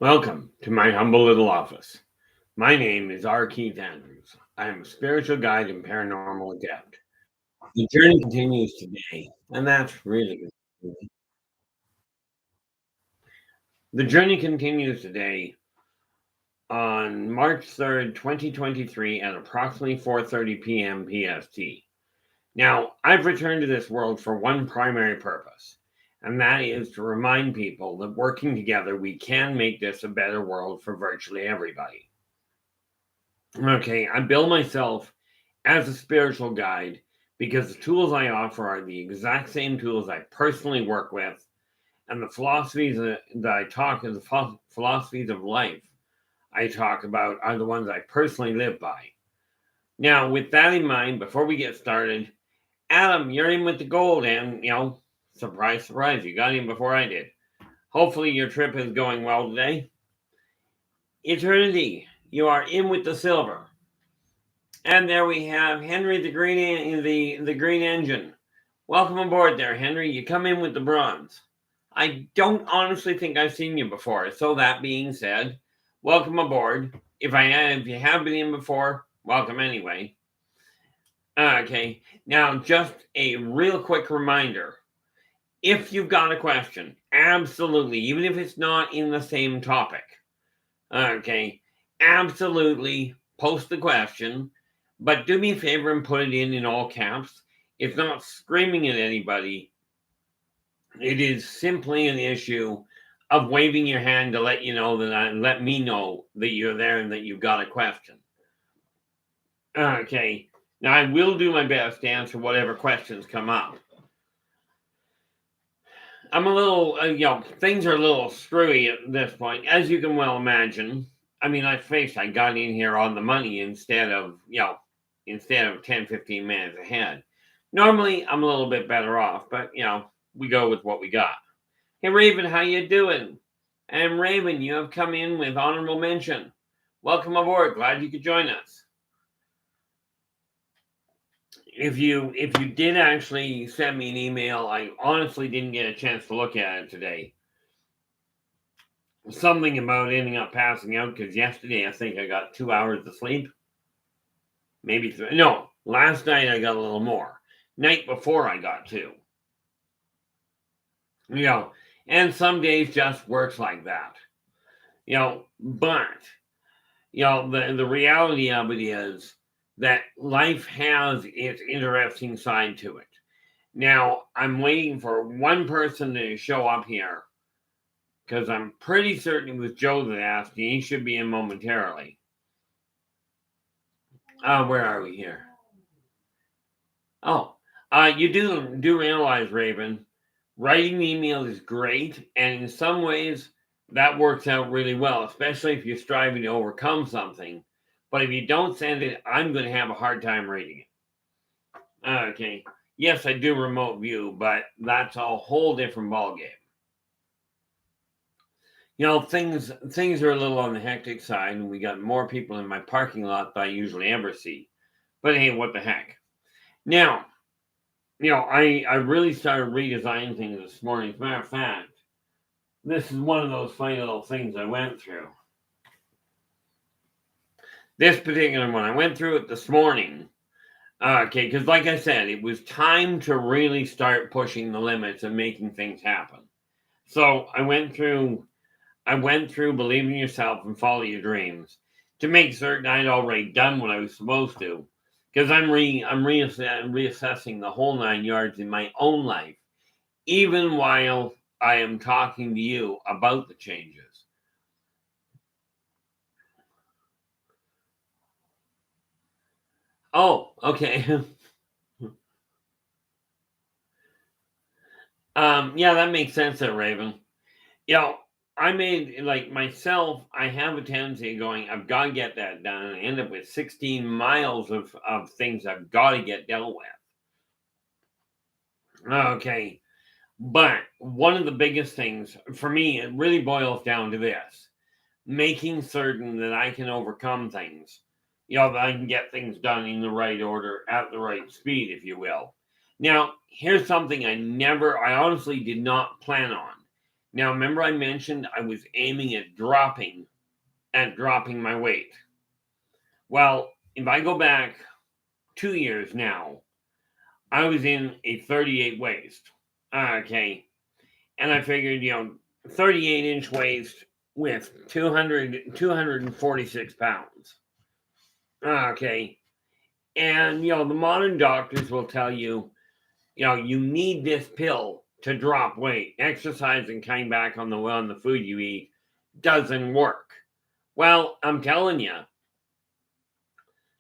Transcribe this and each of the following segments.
Welcome to my humble little office. My name is R. Keith Andrews. I am a spiritual guide and paranormal adept. The journey continues today, and that's really good. The journey continues today on March 3rd, 2023 at approximately 4:30 p.m. PST. Now, I've returned to this world for one primary purpose, and that is to remind people that working together, we can make this a better world for virtually everybody. Okay, I bill myself as a spiritual guide because the tools I offer are the exact same tools I personally work with, and the philosophies that I talk as the philosophies of life I talk about are the ones I personally live by. Now, with that in mind, before we get started, Adam, you're in with the gold, and surprise, surprise, you got in before I did. Hopefully, your trip is going well today. Eternity, you are in with the silver. And there we have Henry the green engine. Welcome aboard there, Henry. You come in with the bronze. I don't honestly think I've seen you before. So that being said, welcome aboard. If you have been in before, welcome anyway. Okay. Now just a real quick reminder. If you've got a question, absolutely, even if it's not in the same topic. Okay. Absolutely post the question. But do me a favor and put it in all caps. It's not screaming at anybody. It is simply an issue of waving your hand to let me know that you're there and that you've got a question. Okay. Now I will do my best to answer whatever questions come up. I'm a little, things are a little screwy at this point, as you can well imagine. I mean, let's face it, I got in here on the money instead of 10, 15 minutes ahead. Normally, I'm a little bit better off, but, we go with what we got. Hey, Raven, how you doing? And Raven, you have come in with honorable mention. Welcome aboard. Glad you could join us. If you did actually send me an email, I honestly didn't get a chance to look at it today. Something about ending up passing out because yesterday I think I got 2 hours of sleep. Maybe 3. No, last night I got a little more. Night before I got 2. And some days just works like that. But the reality of it is that life has its interesting side to it. Now, I'm waiting for one person to show up here because I'm pretty certain it was Joe that asked, and he should be in momentarily. Where are we here? Oh, you do realize, Raven, writing the email is great, and in some ways that works out really well, especially if you're striving to overcome something. But if you don't send it, I'm going to have a hard time reading it. Okay. Yes, I do remote view, but that's a whole different ballgame. Things are a little on the hectic side, and we got more people in my parking lot than I usually ever see. But hey, what the heck? Now, I really started redesigning things this morning. As a matter of fact, this is one of those funny little things I went through. This particular one, I went through it this morning. Okay, because like I said, it was time to really start pushing the limits and making things happen. So I went through Believe in Yourself and Follow Your Dreams to make certain I'd already done what I was supposed to. Because I'm reassessing the whole 9 yards in my own life, even while I am talking to you about the changes. Oh, okay. Yeah, that makes sense there, Raven. I made, like myself, I have a tendency of going, I've got to get that done, and I end up with 16 miles of things I've got to get dealt with. Okay. But one of the biggest things for me, it really boils down to this: making certain that I can overcome things, that I can get things done in the right order at the right speed, if you will. Now, here's something I honestly did not plan on. Now, remember I mentioned I was aiming at dropping my weight. Well, if I go back 2 years now, I was in a 38 waist. Okay. And I figured, 38-inch waist with 246 pounds. Okay. And, the modern doctors will tell you, you need this pill to drop weight. Exercise and cutting back on the food you eat doesn't work. Well, I'm telling you,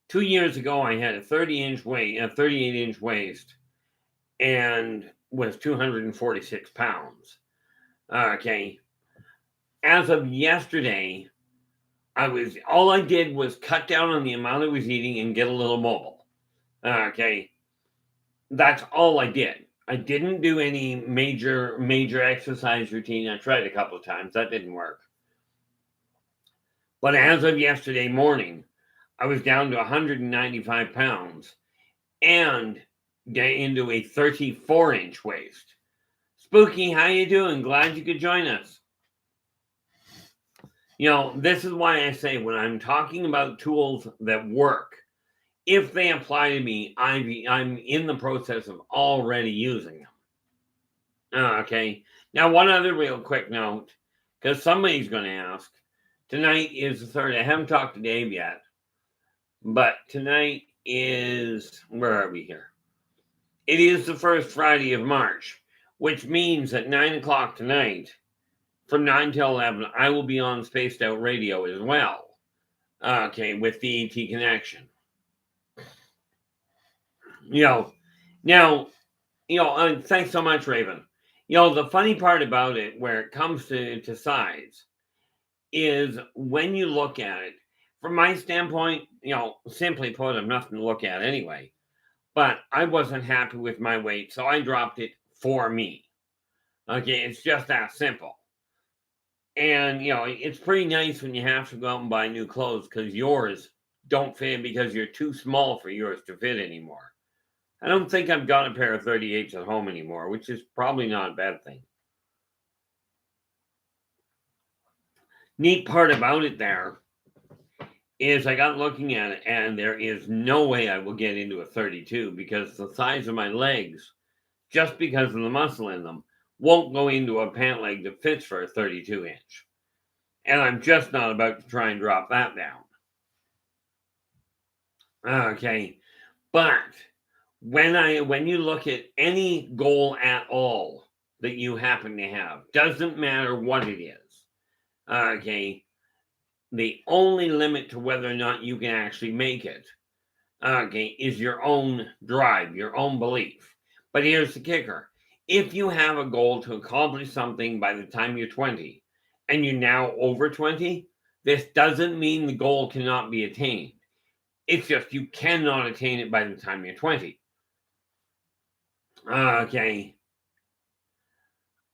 2 years ago I had a 38-inch waist, and was 246 pounds. Okay. As of yesterday, all I did was cut down on the amount I was eating and get a little mobile. Okay. That's all I did. I didn't do any major exercise routine. I tried a couple of times. That didn't work. But as of yesterday morning, I was down to 195 pounds and into a 34-inch waist. Spooky, how you doing? Glad you could join us. This is why I say when I'm talking about tools that work, if they apply to me, I'm in the process of already using them. Okay. Now, one other real quick note, because somebody's going to ask. Tonight is the 3rd. I haven't talked to Dave yet, but tonight is, where are we here? It is the first Friday of March, which means at 9 o'clock tonight, from 9 till 11, I will be on Spaced Out Radio as well. Okay, with the ET Connection. Now, thanks so much, Raven. The funny part about it, where it comes to size, is when you look at it, from my standpoint, simply put, I'm nothing to look at anyway. But I wasn't happy with my weight, so I dropped it for me. Okay, it's just that simple. And, it's pretty nice when you have to go out and buy new clothes because yours don't fit because you're too small for yours to fit anymore. I don't think I've got a pair of 38s at home anymore, which is probably not a bad thing. Neat part about it there is I got looking at it, and there is no way I will get into a 32 because the size of my legs, just because of the muscle in them, won't go into a pant leg that fits for a 32-inch. And I'm just not about to try and drop that down. Okay. But when you look at any goal at all that you happen to have, doesn't matter what it is. Okay. The only limit to whether or not you can actually make it, okay, is your own drive, your own belief. But here's the kicker. If you have a goal to accomplish something by the time you're 20 and you're now over 20, this doesn't mean the goal cannot be attained. It's just you cannot attain it by the time you're 20. Okay.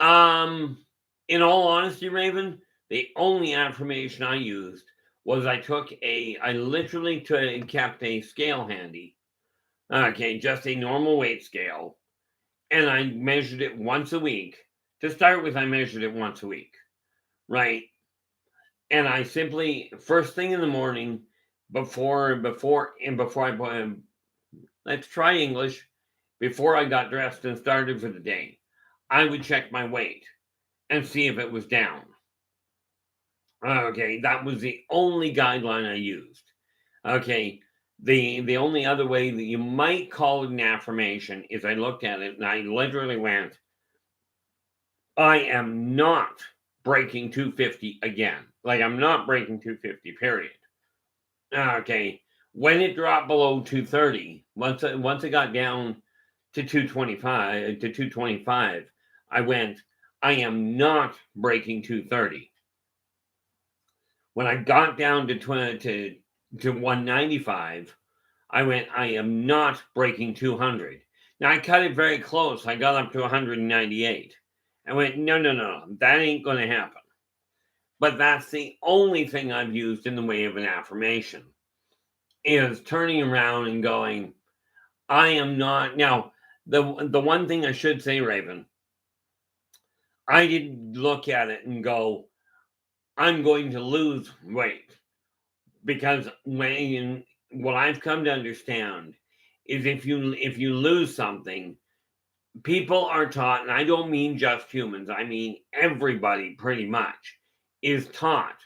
In all honesty, Raven, the only affirmation I used was I literally kept a scale handy. Okay, just a normal weight scale. And I measured it once a week. To start with, I measured it once a week. Right? And I simply, first thing in the morning, before I, let's try English, before I got dressed and started for the day, I would check my weight and see if it was down. Okay, that was the only guideline I used. Okay, the only other way that you might call it an affirmation is I looked at it and I literally went, I am not breaking 250 again. Like, I'm not breaking 250, period. Okay, when it dropped below 230, once it got down to 225, I went, I am not breaking 230. When I got down to 195, I went, I am not breaking 200. Now, I cut it very close. I got up to 198. I went, no, that ain't going to happen. But that's the only thing I've used in the way of an affirmation, is turning around and going, I am not. Now, the one thing I should say, Raven, I didn't look at it and go, I'm going to lose weight. Because what I've come to understand is if you lose something, people are taught, and I don't mean just humans, I mean everybody pretty much is taught,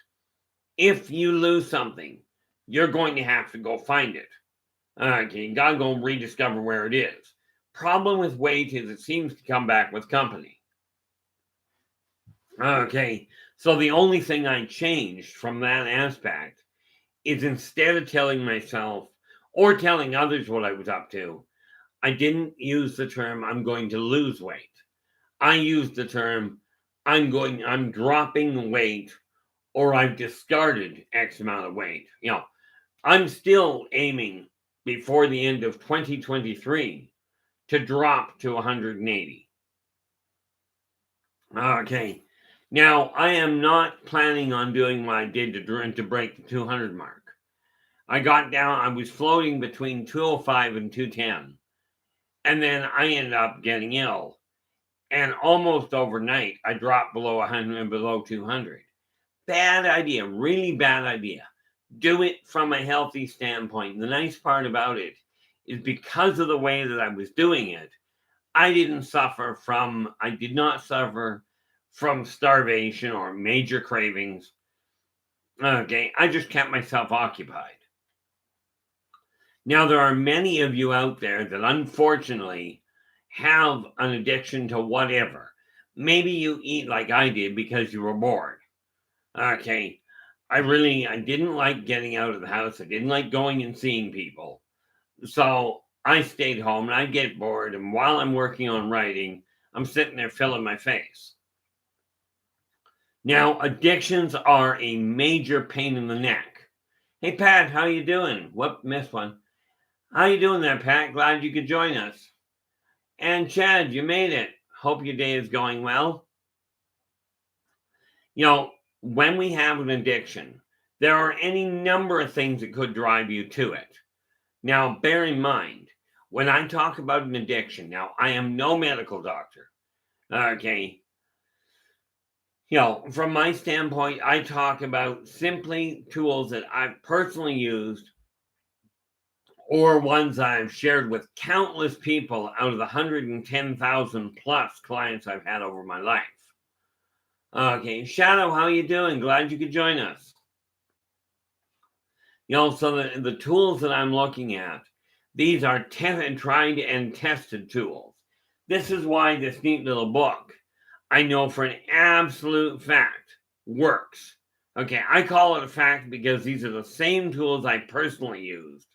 if you lose something, you're going to have to go find it. Okay, you gotta go rediscover where it is. Problem with weight is it seems to come back with company. Okay, so the only thing I changed from that aspect is instead of telling myself or telling others what I was up to, I didn't use the term I'm going to lose weight. I used the term I'm dropping weight, or I've discarded X amount of weight. I'm still aiming before the end of 2023 to drop to 180. Okay. Now, I am not planning on doing what I did to break the 200 mark. I was floating between 205 and 210. And then I ended up getting ill. And almost overnight, I dropped below 100 and below 200. Bad idea, really bad idea. Do it from a healthy standpoint. The nice part about it is because of the way that I was doing it, I did not suffer from starvation or major cravings. Okay, I just kept myself occupied. Now, there are many of you out there that unfortunately have an addiction to whatever. Maybe you eat like I did because you were bored. Okay, I didn't like getting out of the house. I didn't like going and seeing people. So I stayed home and I'd get bored. And while I'm working on writing, I'm sitting there filling my face. Now, addictions are a major pain in the neck. Hey, Pat, how you doing? Whoop, missed one. How you doing there, Pat? Glad you could join us. And Chad, you made it. Hope your day is going well. When we have an addiction, there are any number of things that could drive you to it. Now, bear in mind, when I talk about an addiction, now, I am no medical doctor. Okay. From my standpoint, I talk about simply tools that I've personally used or ones I've shared with countless people out of the 110,000 plus clients I've had over my life. Okay, Shadow, how you doing? Glad you could join us. So the tools that I'm looking at, these are tried and tested tools. This is why this neat little book, I know for an absolute fact, works. Okay, I call it a fact because these are the same tools I personally used,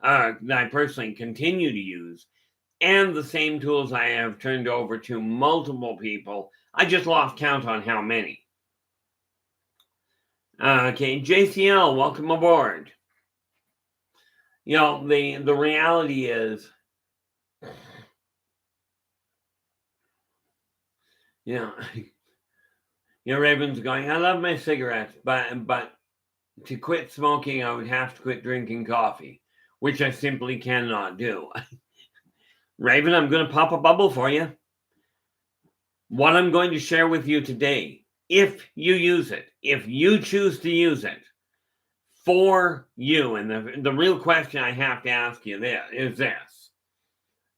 that I personally continue to use, and the same tools I have turned over to multiple people. I just lost count on how many. Okay, JCL, welcome aboard. The reality is, Raven's going, I love my cigarettes, but to quit smoking, I would have to quit drinking coffee, which I simply cannot do. Raven, I'm going to pop a bubble for you. What I'm going to share with you today, if you use it, if you choose to use it for you, and the real question I have to ask you is this.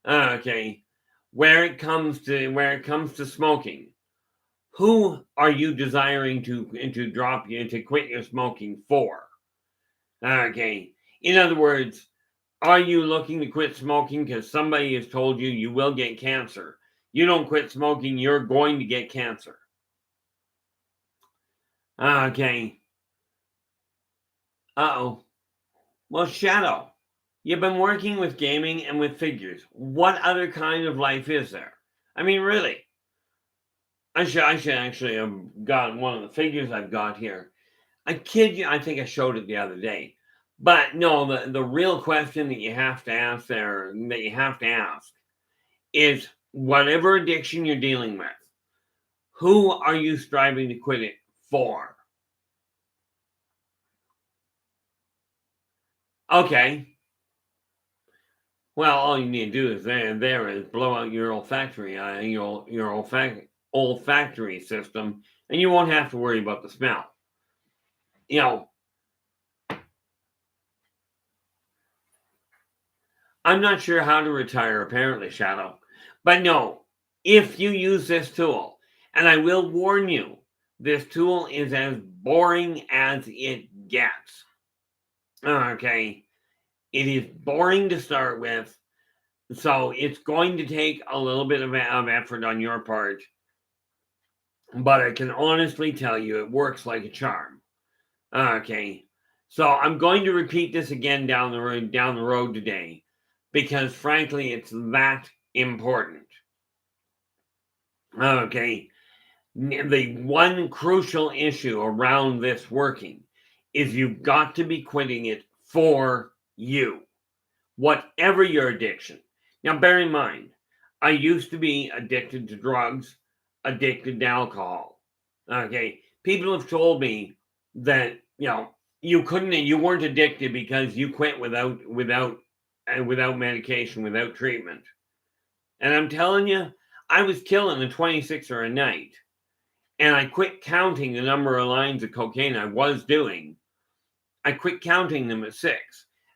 Okay, where it comes to smoking, who are you desiring to quit your smoking for? Okay, in other words, are you looking to quit smoking because somebody has told you will get cancer? You don't quit smoking, you're going to get cancer. Okay. Uh-oh. Well, Shadow, you've been working with gaming and with figures. What other kind of life is there? I mean, really. I should actually have gotten one of the figures I've got here. I kid you, I think I showed it the other day. But no, the real question that you have to ask is whatever addiction you're dealing with, who are you striving to quit it for? Okay. Well, all you need to do is blow out your olfactory, your olfactory. olfactory system, and you won't have to worry about the smell. You know, I'm not sure how to retire, apparently, Shadow. But no, if you use this tool, and I will warn you, this tool is as boring as it gets. Okay. It is boring to start with. So it's going to take a little bit of effort on your part. But I can honestly tell you it works like a charm. Okay. So I'm going to repeat this again down the road today, because frankly it's that important. Okay. The one crucial issue around this working is you've got to be quitting it for you, whatever your addiction. Now, bear in mind, I used to be addicted to drugs, addicted to alcohol. Okay, people have told me that you weren't addicted because you quit without medication, without treatment. And I'm telling you, I was killing a 26er a night, and I quit counting the number of lines of cocaine I was doing. I quit counting them at 6.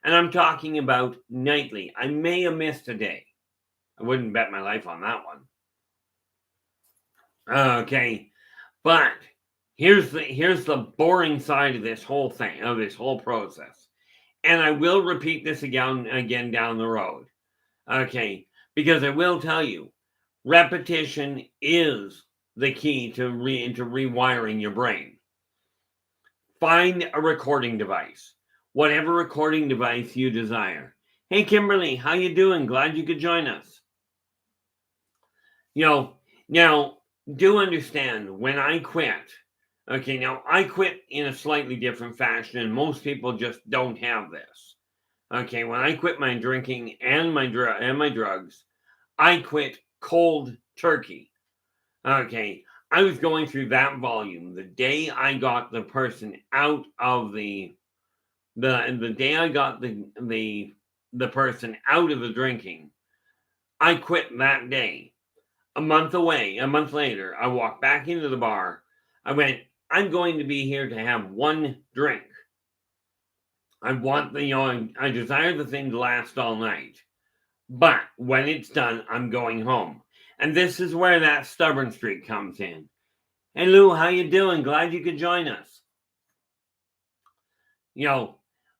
And I'm talking about nightly. I may have missed a day. I wouldn't bet my life on that one. Okay. But here's the boring side of this whole thing, of this whole process. And I will repeat this again down the road. Okay. Because I will tell you, repetition is the key to rewiring your brain. Find a recording device. Whatever recording device you desire. Hey, Kimberly, how you doing? Glad you could join us. Now, do understand, when I quit, okay, now I quit in a slightly different fashion, and most people just don't have this. Okay, when I quit my drinking and my drugs, I quit cold turkey. Okay, I was going through that volume the day I got the person out of the day I got the person out of the drinking. I quit that day. A month later, I walked back into the bar. I went, I'm going to be here to have one drink. I desire the thing to last all night. But when it's done, I'm going home. And this is where that stubborn streak comes in. Hey, Lou, how you doing? Glad you could join us.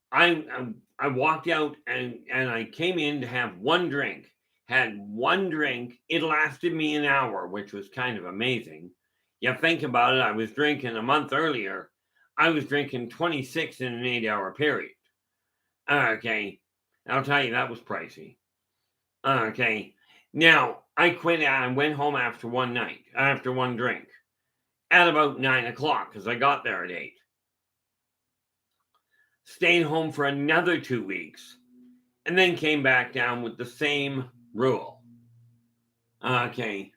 I walked out and I came in to have one drink. Had one drink. It lasted me an hour, which was kind of amazing. You think about it, I was drinking a month earlier. I was drinking 26 in an 8-hour period. Okay. I'll tell you, that was pricey. Okay. Now, I quit. I went home after one drink at about 9 o'clock, because I got there at 8. Stayed home for another 2 weeks, and then came back down with the same rule. Okay.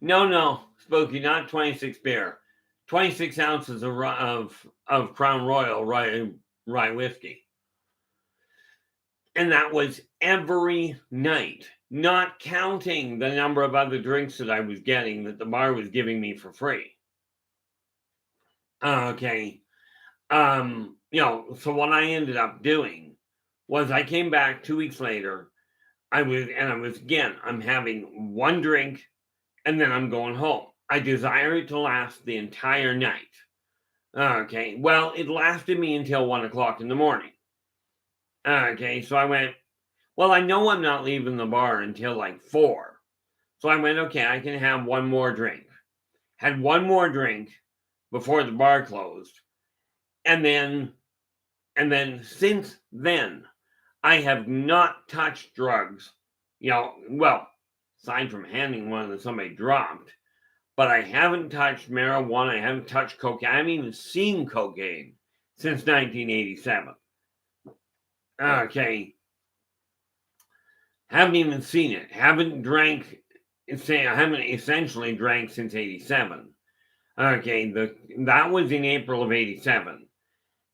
No, Spooky, not 26 beer. 26 ounces of Crown Royal rye whiskey. And that was every night, not counting the number of other drinks that I was getting that the bar was giving me for free. Okay. So what I ended up doing was I came back 2 weeks later. I'm having one drink, and then I'm going home. I desire it to last the entire night. Okay. Well, it lasted me until 1 o'clock in the morning. Okay. So I went, well, I know I'm not leaving the bar until like 4. So I went, okay, I can have one more drink. Had one more drink before the bar closed. And then since then, I have not touched drugs. Aside from handing one that somebody dropped, but I haven't touched marijuana. I haven't touched cocaine. I haven't even seen cocaine since 1987. Okay. Haven't even seen it. Haven't drank. I haven't essentially drank since 87. Okay. That was in April of 87.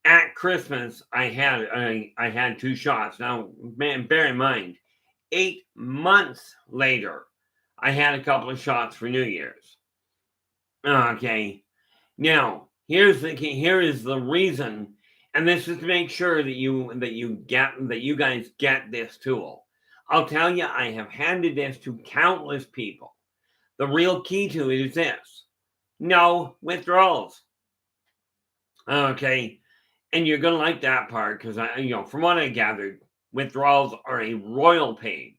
At Christmas, I had 2 shots. Now, man, bear in mind, 8 months later, I had a couple of shots for New Year's. Okay. Now, here is the reason, and this is to make sure that you guys get this tool. I'll tell you, I have handed this to countless people. The real key to it is this: no withdrawals. Okay, and you're gonna like that part because from what I gathered, withdrawals are a royal pain.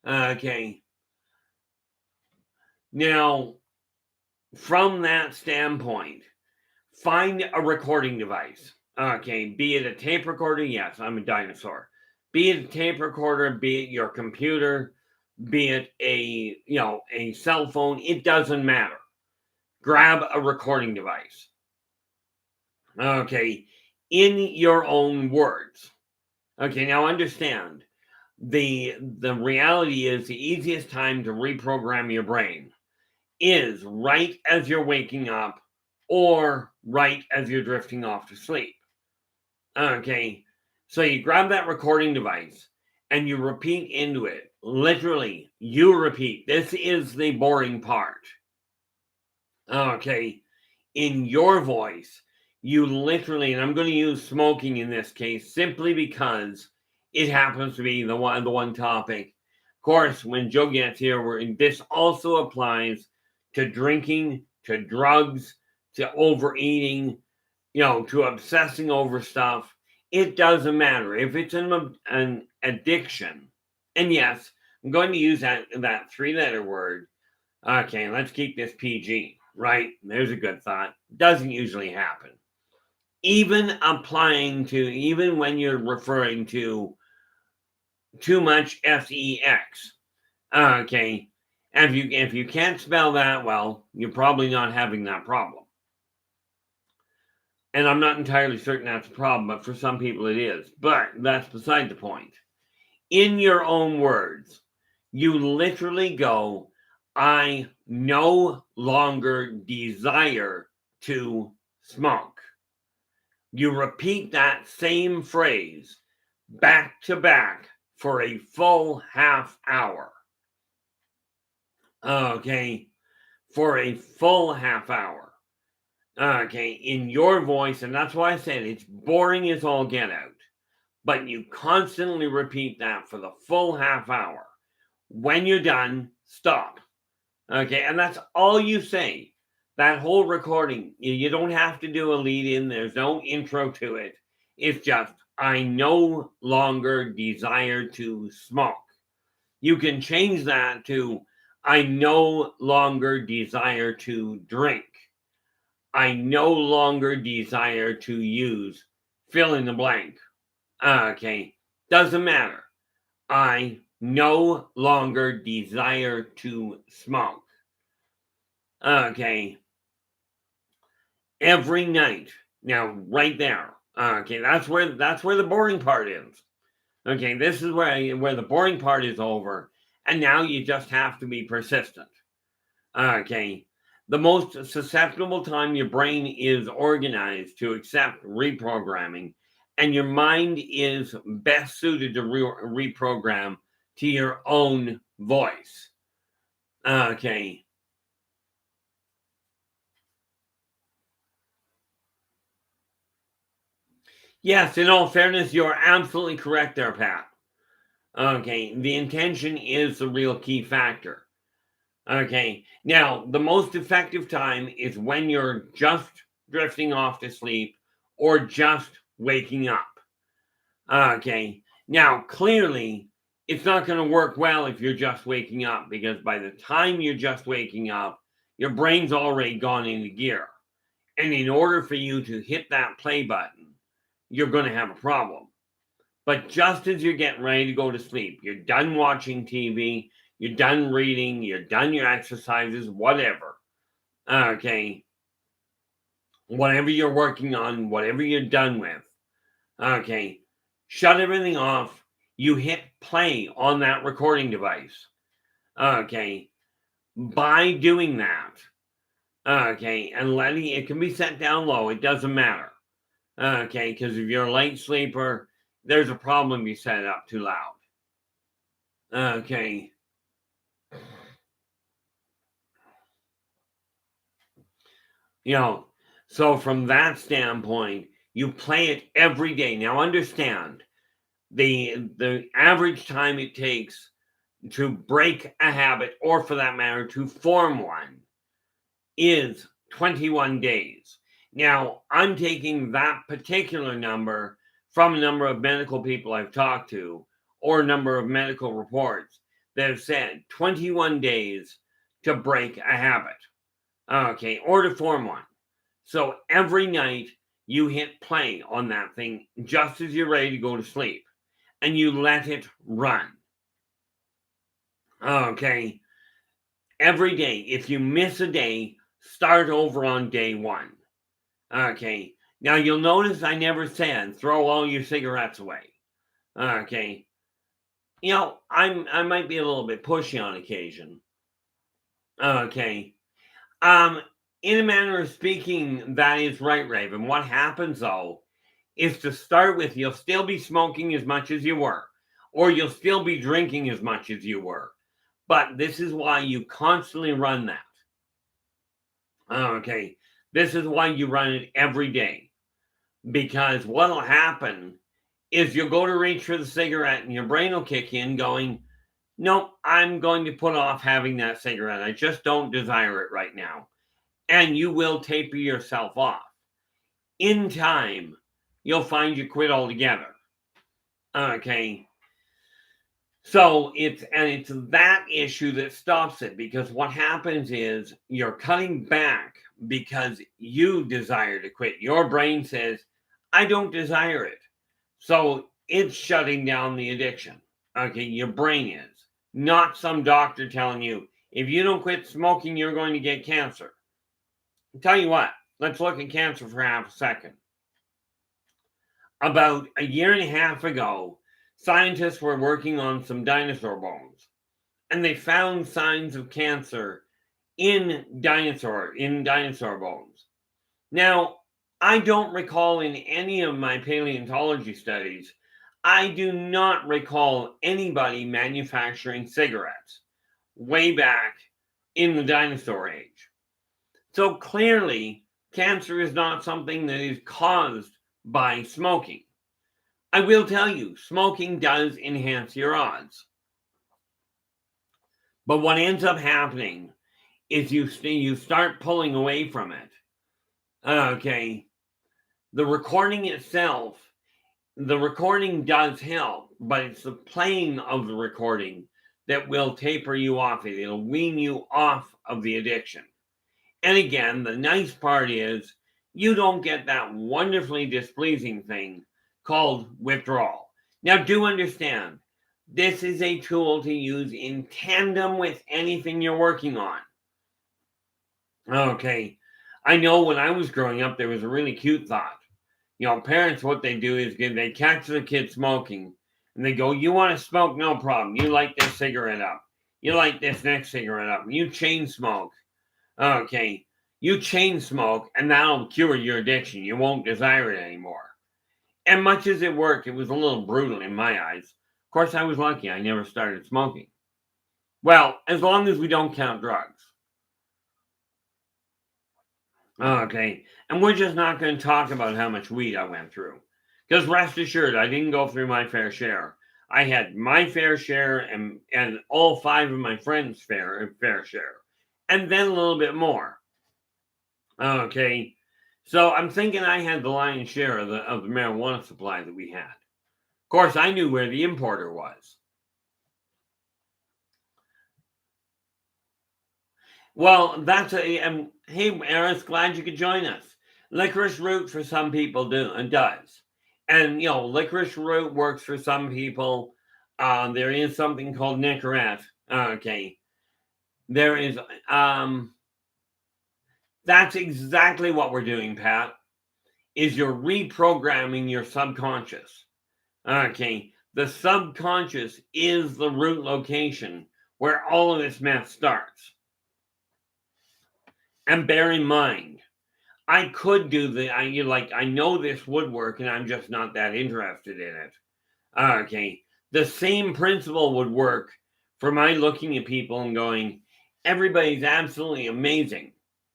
Okay, now from that standpoint, find a recording device. Okay, be it a tape recorder. Yes, I'm a dinosaur. Be it a tape recorder, be it your computer, be it a cell phone. It doesn't matter. Grab a recording device. Okay, in your own words. Okay, now understand the reality is the easiest time to reprogram your brain is right as you're waking up or right as you're drifting off to sleep. Okay, so you grab that recording device and you repeat into it. Literally, you repeat. This is the boring part. Okay, in your voice, you literally, and I'm going to use smoking in this case simply because it happens to be the one topic. Of course, when Joe gets here, this also applies to drinking, to drugs, to overeating, to obsessing over stuff. It doesn't matter if it's an addiction. And yes, I'm going to use that 3-letter word. Okay, let's keep this PG, right? There's a good thought. Doesn't usually happen. Even when you're referring to too much sex. Okay, and if you can't spell that, well, you're probably not having that problem. And I'm not entirely certain that's a problem, but for some people it is. But that's beside the point. In your own words, you literally go, I no longer desire to smoke. You repeat that same phrase back to back for a full half hour. Okay, for a full half hour. Okay, in your voice, and that's why I said it's boring as all get out. But you constantly repeat that for the full half hour. When you're done, stop. Okay, and that's all you say. That whole recording, you don't have to do a lead in. There's no intro to it. It's just, I no longer desire to smoke. You can change that to, I no longer desire to drink. I no longer desire to use fill in the blank. Okay, doesn't matter. I no longer desire to smoke. Okay, every night. Now, right there. Okay, that's where the boring part is. Okay, this is where the boring part is over, and now you just have to be persistent. Okay, the most susceptible time your brain is organized to accept reprogramming, and your mind is best suited to reprogram to your own voice. Okay. Yes, in all fairness, you're absolutely correct there, Pat. Okay, the intention is the real key factor. Okay, now the most effective time is when you're just drifting off to sleep or just waking up. Okay, now clearly it's not going to work well if you're just waking up because by the time you're just waking up, your brain's already gone into gear. And in order for you to hit that play button, you're going to have a problem. But just as you're getting ready to go to sleep, you're done watching TV, you're done reading, you're done your exercises, whatever. Okay. Whatever you're working on, whatever you're done with. Okay. Shut everything off. You hit play on that recording device. Okay. By doing that, okay, and letting it can be set down low, it doesn't matter. Okay, because if you're a light sleeper, there's a problem if you set it up too loud. Okay. You know, so from that standpoint, you play it every day. Now understand the average time it takes to break a habit, or for that matter, to form one, is 21 days. Now, I'm taking that particular number from a number of medical people I've talked to, or a number of medical reports that have said 21 days to break a habit, okay, or to form one. So every night you hit play on that thing just as you're ready to go to sleep, and you let it run. Okay. Every day. If you miss a day, start over on day one. Okay. Now you'll notice I never said throw all your cigarettes away. Okay. You know, I might be a little bit pushy on occasion. Okay. In a manner of speaking, that is right, Raven. What happens though is, to start with, you'll still be smoking as much as you were, or you'll still be drinking as much as you were. But this is why you constantly run that. Okay. This is why you run it every day. Because what'll happen is you'll go to reach for the cigarette and your brain will kick in going, nope, I'm going to put off having that cigarette. I just don't desire it right now. And you will taper yourself off. In time, you'll find you quit altogether. Okay. So it's that issue that stops it, because what happens is you're cutting back because you desire to quit. Your brain says, I don't desire it. So it's shutting down the addiction. Okay, your brain is. Not some doctor telling you, if you don't quit smoking, you're going to get cancer. I'll tell you what, let's look at cancer for half a second. About a year and a half ago, scientists were working on some dinosaur bones, and they found signs of cancer in dinosaur bones. Now, I don't recall in any of my paleontology studies, I do not recall anybody manufacturing cigarettes way back in the dinosaur age. So clearly, cancer is not something that is caused by smoking. I will tell you, smoking does enhance your odds. But what ends up happening is you start pulling away from it. Okay. The recording itself, the recording does help, but it's the playing of the recording that will taper you off. It'll wean you off of the addiction. And again, the nice part is you don't get that wonderfully displeasing thing called withdrawal. Now, do understand, this is a tool to use in tandem with anything you're working on. Okay. I know when I was growing up, there was a really cute thought. You know, parents, what they do is they catch the kid smoking and they go, you want to smoke? No problem. You light this cigarette up. You light this next cigarette up. You chain smoke. Okay. You chain smoke and that'll cure your addiction. You won't desire it anymore. And much as it worked, it was a little brutal in my eyes. Of course, I was lucky. I never started smoking. Well, as long as we don't count drugs. Okay. And we're just not going to talk about how much weed I went through. Because rest assured, I didn't go through my fair share. I had my fair share and all 5 of my friends' fair share. And then a little bit more. Okay. So I'm thinking I had the lion's share of the marijuana supply that we had. Of course, I knew where the importer was. Well, that's hey, Eris, glad you could join us. Licorice root for some people does. And, you know, licorice root works for some people. There is something called Nicorette. Okay. There is, that's exactly what we're doing, Pat, is you're reprogramming your subconscious. Okay. The subconscious is the root location where all of this mess starts. And bear in mind, I could do I know this would work and I'm just not that interested in it. Okay. The same principle would work for my looking at people and going, everybody's absolutely amazing.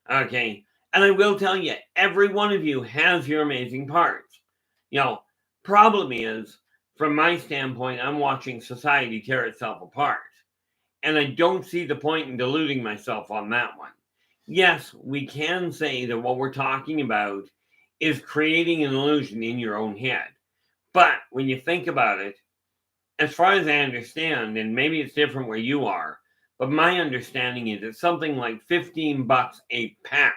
Okay. And I will tell you, every one of you has your amazing parts. Problem is, from my standpoint, I'm watching society tear itself apart. And I don't see the point in deluding myself on that one. Yes, we can say that what we're talking about is creating an illusion in your own head. But when you think about it, as far as I understand, and maybe it's different where you are, but my understanding is it's something like $15 a pack.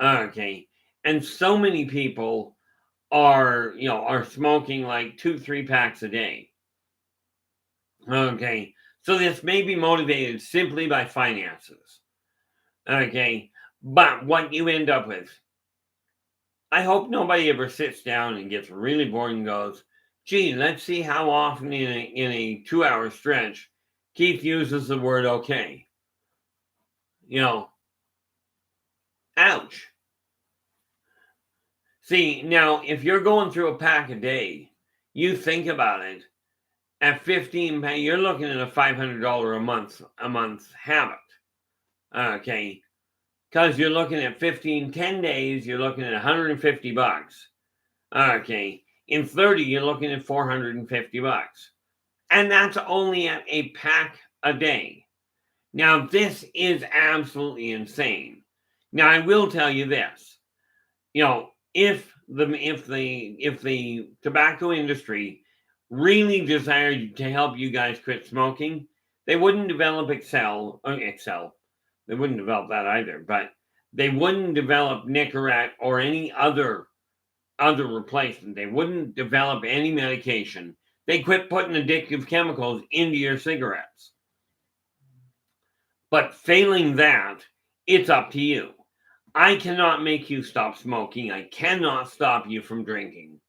Okay. And so many people are smoking like 2-3 packs a day. Okay. So this may be motivated simply by finances. Okay. But what you end up with, I hope nobody ever sits down and gets really bored and goes, gee, let's see how often in a 2-hour stretch Keith uses the word okay. Ouch. See, now, if you're going through a pack a day, you think about it, at 15, you're looking at a $500 a month habit. Okay. Because you're looking at 10 days, you're looking at $150. Okay. In 30, you're looking at $450. And that's only at a pack a day. Now, this is absolutely insane. Now, I will tell you this. If the tobacco industry really desired to help you guys quit smoking, they wouldn't develop Excel. They wouldn't develop that either, but they wouldn't develop Nicorette or any other replacement. They wouldn't develop any medication. They quit putting addictive chemicals into your cigarettes. But failing that, it's up to you. I cannot make you stop smoking. I cannot stop you from drinking.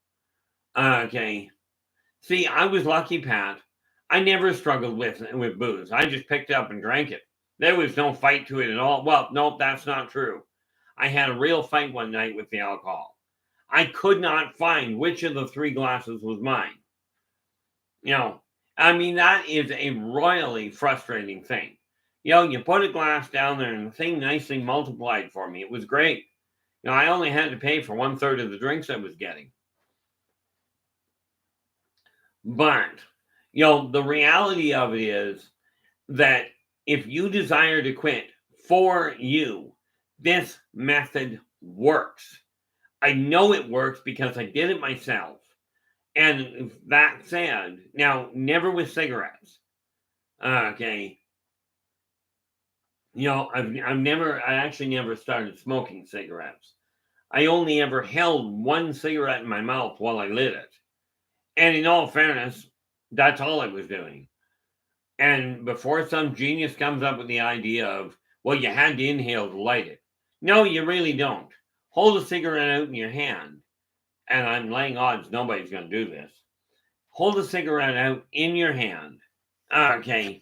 Okay. See, I was lucky, Pat. I never struggled with booze. I just picked it up and drank it. There was no fight to it at all. Well, nope, that's not true. I had a real fight one night with the alcohol. I could not find which of the 3 glasses was mine. That is a royally frustrating thing. You put a glass down there and the thing nicely multiplied for me. It was great. I only had to pay for 1/3 of the drinks I was getting. But, the reality of it is that if you desire to quit for you, this method works. I know it works because I did it myself. And that said, now, never with cigarettes. Okay. I actually never started smoking cigarettes. I only ever held one cigarette in my mouth while I lit it. And in all fairness, that's all I was doing. And before some genius comes up with the idea of, well, you had to inhale to light it. No, you really don't. Hold a cigarette out in your hand. And I'm laying odds nobody's going to do this. Hold a cigarette out in your hand. Okay.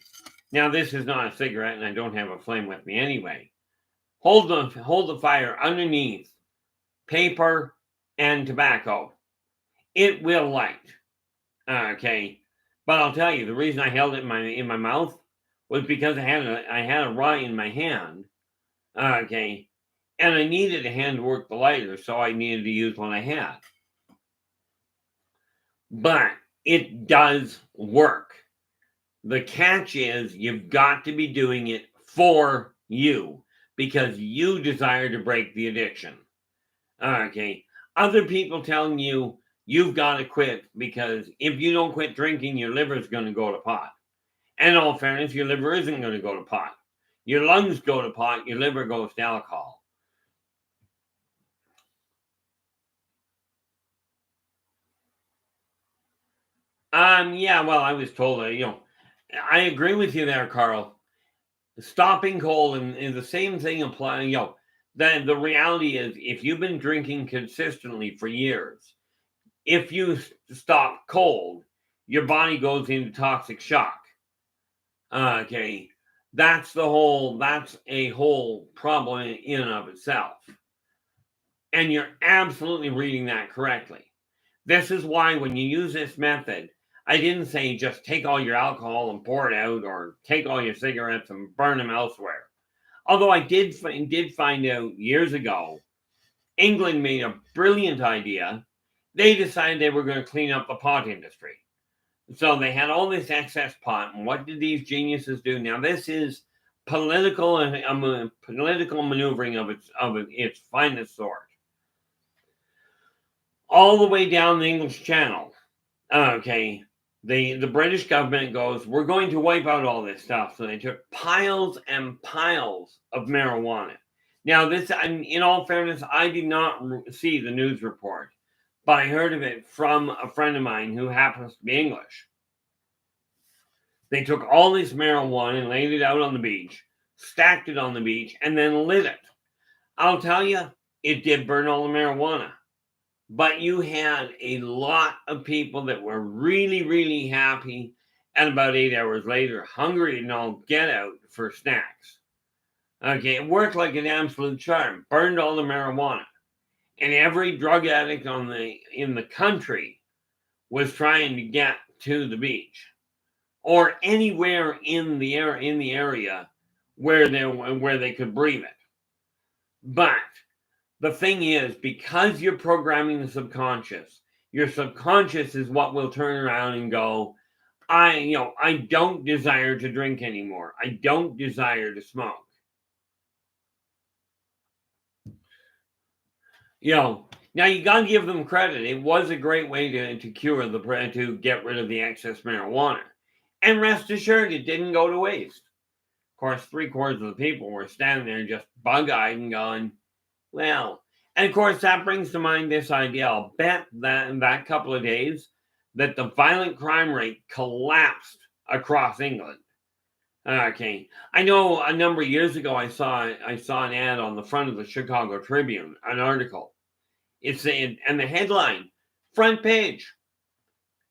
Now, this is not a cigarette, and I don't have a flame with me anyway. Hold the fire underneath paper and tobacco. It will light. Okay. But I'll tell you, the reason I held it in my mouth was because I had a rye in my hand. Okay. And I needed a hand to work the lighter, so I needed to use one I had. But it does work. The catch is you've got to be doing it for you because you desire to break the addiction. Okay. Other people telling you you've got to quit because if you don't quit drinking, your liver is going to go to pot. And in all fairness, your liver isn't going to go to pot. Your lungs go to pot, your liver goes to alcohol. Yeah, well, I was told, I agree with you there, Carl. Stopping cold and the same thing applying, the reality is if you've been drinking consistently for years, if you stop cold, your body goes into toxic shock. Okay. That's a whole problem in and of itself. And you're absolutely reading that correctly. This is why when you use this method, I didn't say just take all your alcohol and pour it out or take all your cigarettes and burn them elsewhere. Although I did find out years ago, England made a brilliant idea. They decided they were going to clean up the pot industry. So they had all this excess pot, and what did these geniuses do? Now this is political and political maneuvering of its finest sort. All the way down the English Channel, okay, the British government goes, we're going to wipe out all this stuff. So they took piles and piles of marijuana. Now this, in all fairness, I did not see the news report, but I heard of it from a friend of mine who happens to be English. They took all this marijuana and laid it out on the beach, stacked it on the beach, and then lit it. I'll tell you, it did burn all the marijuana. But you had a lot of people that were really, really happy, and about 8 hours later, hungry and all get out for snacks. Okay, it worked like an absolute charm. Burned all the marijuana. And every drug addict in the country was trying to get to the beach or anywhere in the area where they could breathe it. But the thing is, because you're programming the subconscious, your subconscious is what will turn around and go, I don't desire to drink anymore. I don't desire to smoke. Now you gotta give them credit. It was a great way to get rid of the excess marijuana. And rest assured, it didn't go to waste. Of course, 3/4 of the people were standing there just bug-eyed and going, well, and of course that brings to mind this idea. I'll bet that in that couple of days that the violent crime rate collapsed across England. Okay, I know a number of years ago I saw an ad on the front of the Chicago Tribune, an article. It said, and the headline, front page,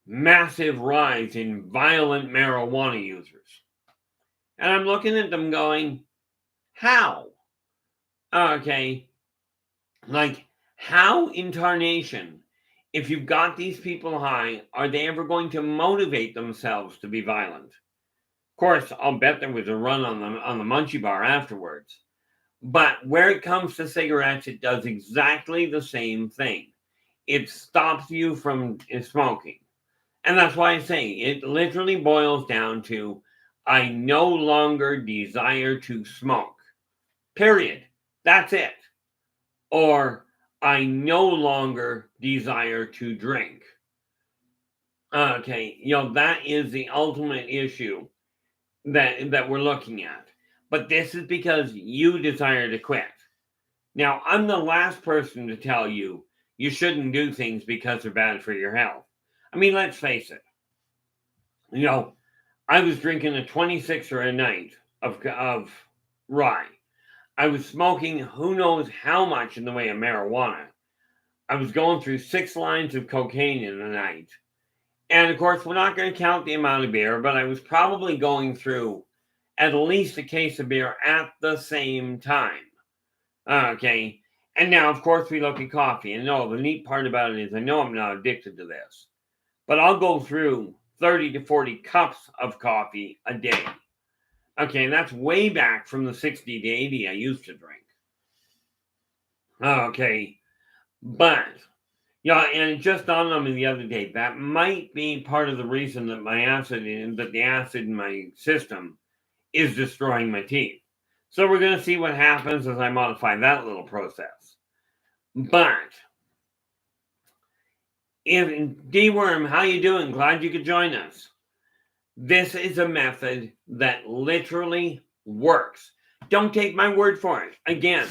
massive rise in violent marijuana users. And I'm looking at them going, how? Okay. Like, how in tarnation, if you've got these people high, are they ever going to motivate themselves to be violent? Of course, I'll bet there was a run on the munchie bar afterwards. But where it comes to cigarettes, it does exactly the same thing. It stops you from smoking. And that's why I say it literally boils down to, I no longer desire to smoke. Period. That's it. Or I no longer desire to drink. Okay, that is the ultimate issue that we're looking at. But this is because you desire to quit. Now, I'm the last person to tell you shouldn't do things because they're bad for your health. I mean, let's face it. I was drinking a 26er a night of rye. I was smoking who knows how much in the way of marijuana. I was going through 6 lines of cocaine in a night. And of course, we're not going to count the amount of beer, but I was probably going through at least a case of beer at the same time. Okay. And now, of course, we look at coffee. And no, the neat part about it is I know I'm not addicted to this, but I'll go through 30 to 40 cups of coffee a day. Okay, and that's way back from the 60 to 80 I used to drink. Okay, but, and it just dawned on me the other day, that might be part of the reason that the acid in my system is destroying my teeth. So we're going to see what happens as I modify that little process. But, D-Worm, how you doing? Glad you could join us. This is a method that literally works. Don't take my word for it. Again,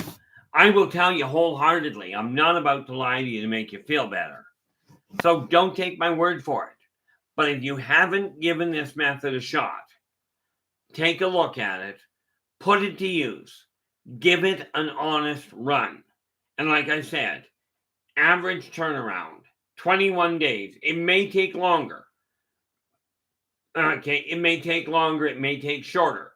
I will tell you wholeheartedly, I'm not about to lie to you to make you feel better. So don't take my word for it. But if you haven't given this method a shot, take a look at it, put it to use, give it an honest run. And like I said, average turnaround, 21 days. It may take longer. Okay, it may take longer, it may take shorter.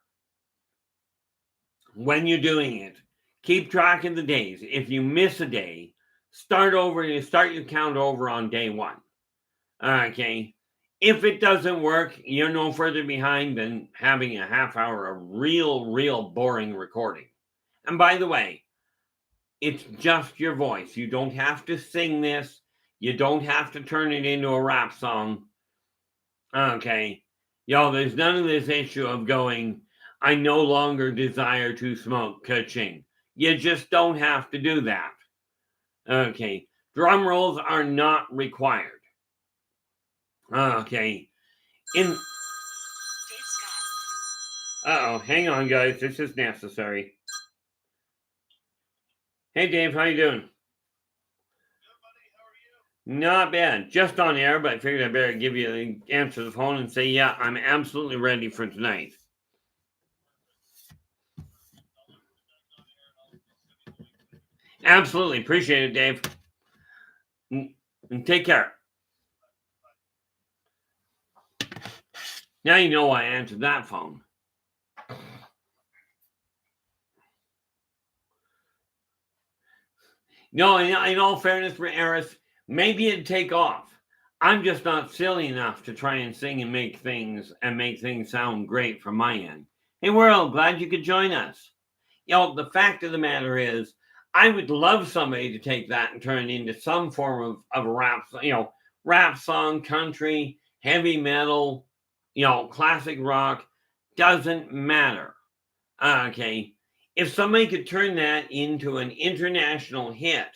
When you're doing it, keep track of the days. If you miss a day, start your count over on day 1. Okay, if it doesn't work, you're no further behind than having a half hour of real boring recording. And by the way, it's just your voice. You don't have to sing this. You don't have to turn it into a rap song. Okay. There's none of this issue of going, I no longer desire to smoke ka-ching. You just don't have to do that. Okay. Drum rolls are not required. Okay. Uh-oh, hang on, guys. This is necessary. Hey, Dave, how you doing? Good, buddy. How are you? Not bad. Just on air, but I figured I better give you answer the phone and say, yeah, I'm absolutely ready for tonight. Absolutely. Appreciate it, Dave. And take care. Now you know why I answered that phone. No, in all fairness, Eris, maybe it'd take off. I'm just not silly enough to try and sing and make things sound great from my end. Hey, world, glad you could join us. The fact of the matter is, I would love somebody to take that and turn it into some form of rap, rap song, country, heavy metal, classic rock, doesn't matter. Okay. If somebody could turn that into an international hit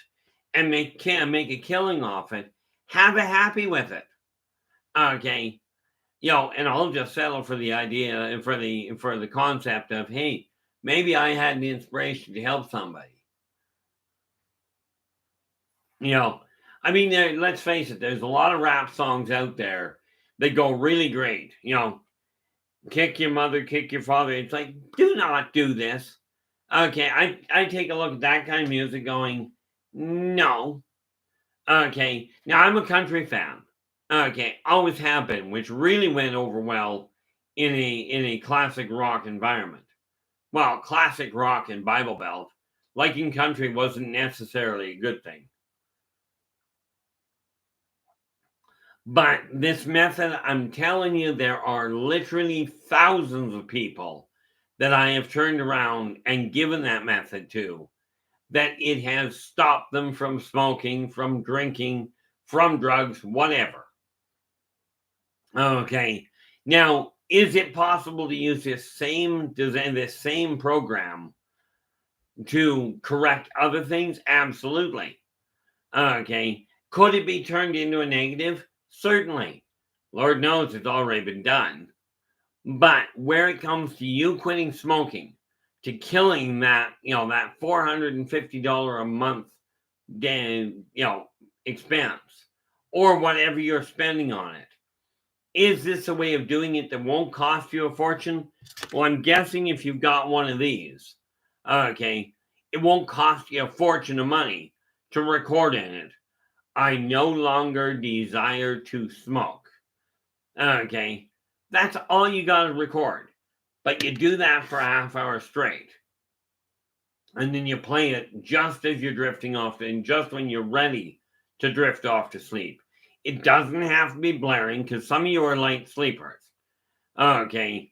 and make a killing off it, have a happy with it. Okay. And I'll just settle for the idea and for the concept of, hey, maybe I had the inspiration to help somebody. Let's face it, there's a lot of rap songs out there that go really great. Kick your mother, kick your father. It's like, do not do this. Okay, I take a look at that kind of music going, no. Okay, now I'm a country fan. Okay, always have been, which really went over well in a classic rock environment. Well, classic rock and Bible Belt, liking country wasn't necessarily a good thing. But this method, I'm telling you, there are literally thousands of people that I have turned around and given that method to, that it has stopped them from smoking, from drinking, from drugs, whatever. Okay. Now, is it possible to use this same program to correct other things? Absolutely. Okay. Could it be turned into a negative? Certainly. Lord knows it's already been done. But where it comes to you quitting smoking, to killing that, that $450 a month, expense, or whatever you're spending on it, is this a way of doing it that won't cost you a fortune? Well, I'm guessing if you've got one of these, okay, it won't cost you a fortune of money to record in it, I no longer desire to smoke. Okay, that's all you got to record. But you do that for a half hour straight. And then you play it just as you're drifting off and just when you're ready to drift off to sleep. It doesn't have to be blaring because some of you are light sleepers. Okay.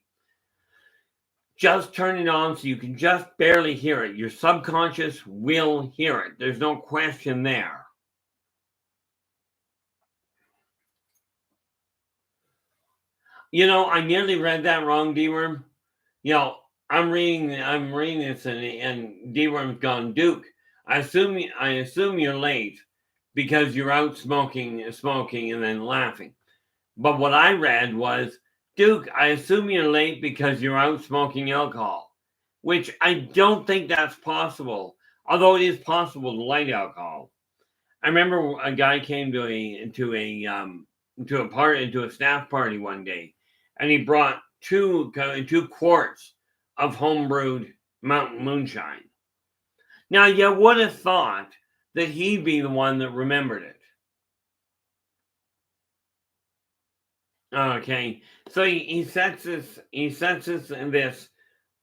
Just turn it on so you can just barely hear it. Your subconscious will hear it. There's no question there. I nearly read that wrong, D-Worm. I'm reading this and D-Worm's gone, Duke, I assume you're late because you're out smoking and then laughing. But what I read was, Duke, I assume you're late because you're out smoking alcohol, which I don't think that's possible, although it is possible to light alcohol. I remember a guy came to a staff party one day, and he brought two quarts of homebrewed mountain moonshine. Now, you would have thought that he'd be the one that remembered it. Okay, so he sets this in this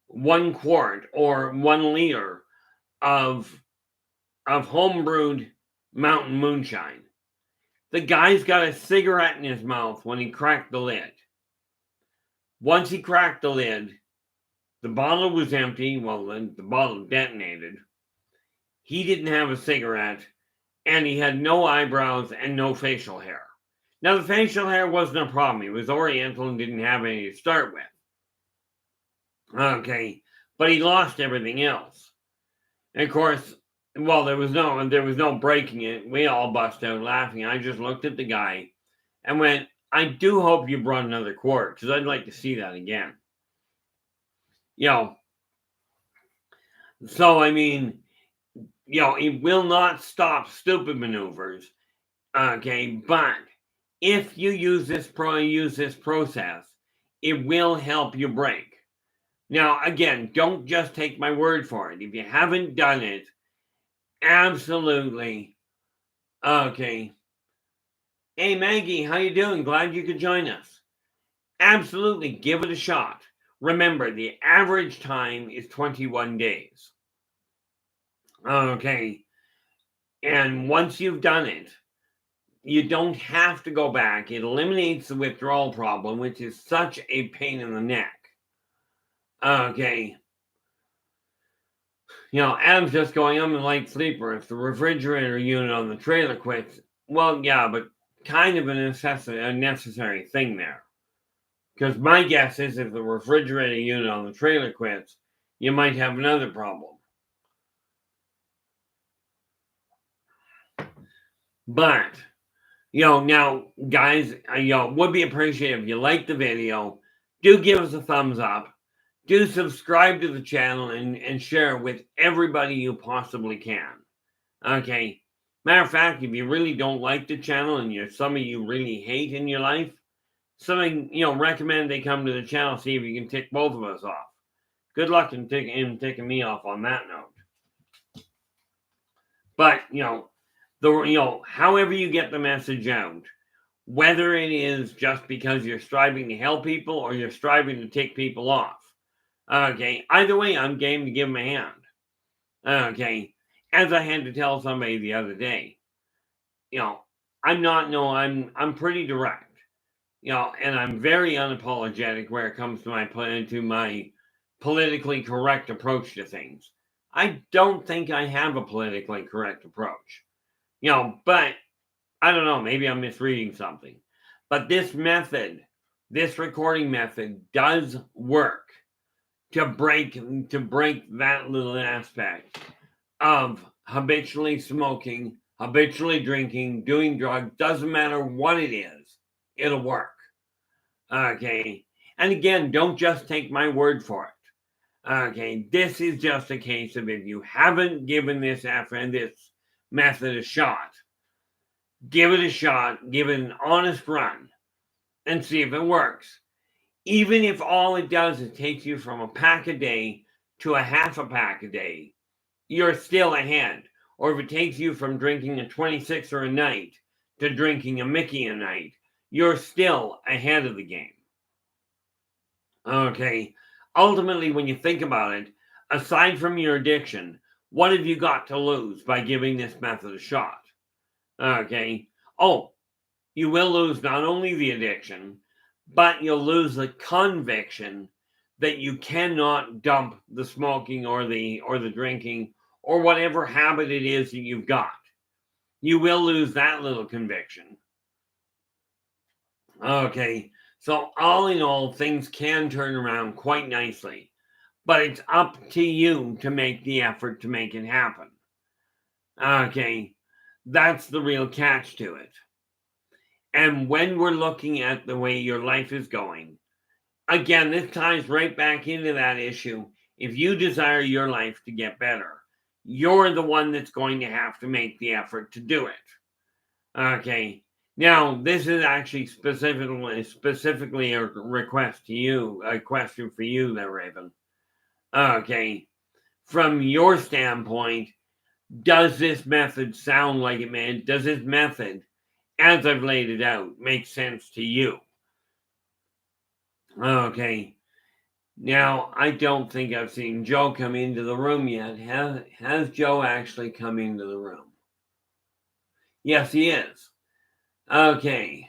1 quart or 1 liter of homebrewed mountain moonshine. The guy's got a cigarette in his mouth when he cracked the lid. Once he cracked the lid, The bottle was empty. Well, then the bottle detonated. He didn't have a cigarette, and he had no eyebrows and no facial hair. Now, the facial hair wasn't a problem. He was Oriental and didn't have any to start with. Okay, but he lost everything else. And of course, well, there was no breaking it. We all bust out laughing. I just looked at the guy and went, I do hope you brought another quart, because I'd like to see that again. So I mean, it will not stop stupid maneuvers. Okay, but if you use this process, it will help you break. Now, again, don't just take my word for it. If you haven't done it, absolutely. Okay. Hey, Maggie, how you doing? Glad you could join us. Absolutely, give it a shot. Remember, the average time is 21 days. Okay. And once you've done it, you don't have to go back. It eliminates the withdrawal problem, which is such a pain in the neck. Okay. Adam's just going, I'm a light sleeper. If the refrigerator unit on the trailer quits, well, yeah, but kind of a necessary thing there. Because my guess is if the refrigerator unit on the trailer quits, you might have another problem. But, now, guys, would be appreciated if you like the video. Do give us a thumbs up. Do subscribe to the channel and share it with everybody you possibly can. Okay. Matter of fact, if you really don't like the channel and somebody you really hate in your life, recommend they come to the channel, see if you can tick both of us off. Good luck in ticking me off on that note. But, however you get the message out, whether it is just because you're striving to help people or you're striving to tick people off. Okay, either way, I'm game to give them a hand. Okay, as I had to tell somebody the other day, I'm pretty direct, and I'm very unapologetic where it comes to my politically correct approach to things. I don't think I have a politically correct approach, but I don't know, maybe I'm misreading something. But this recording method does work to break that little aspect of habitually smoking, habitually drinking, doing drugs. Doesn't matter what it is, it'll work. Okay. And again, don't just take my word for it. Okay. This is just a case of if you haven't given this method a shot, give it a shot, give it an honest run, and see if it works. Even if all it does is take you from a pack a day to a half a pack a day, you're still ahead. Or if it takes you from drinking a 26er a night to drinking a Mickey a night, you're still ahead of the game. Okay. Ultimately, when you think about it, aside from your addiction, what have you got to lose by giving this method a shot? Okay. Oh, you will lose not only the addiction, but you'll lose the conviction that you cannot dump the smoking or the drinking or whatever habit it is that you've got. You will lose that little conviction. Okay, so all in all, things can turn around quite nicely, but it's up to you to make the effort to make it happen. Okay, that's the real catch to it. And when we're looking at the way your life is going, again, this ties right back into that issue. If you desire your life to get better, you're the one that's going to have to make the effort to do it. Okay. Now, this is actually specifically a request to you, a question for you there, Raven. Okay. From your standpoint, does this method sound like it, man? Does this method, as I've laid it out, make sense to you? Okay. Now, I don't think I've seen Joe come into the room yet. Has Joe actually come into the room? Yes, he is. Okay.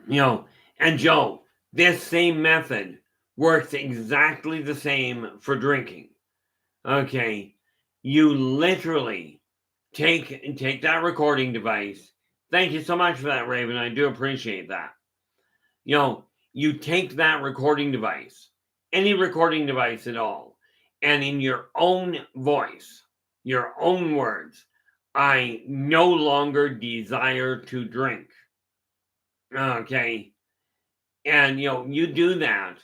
And Joe, This same method works exactly the same for drinking. Okay, you literally take that recording device. Thank you so much for that, Raven. I do appreciate that. You take that recording device, any recording device at all, and in your own voice, your own words, I no longer desire to drink. Okay. And you do that.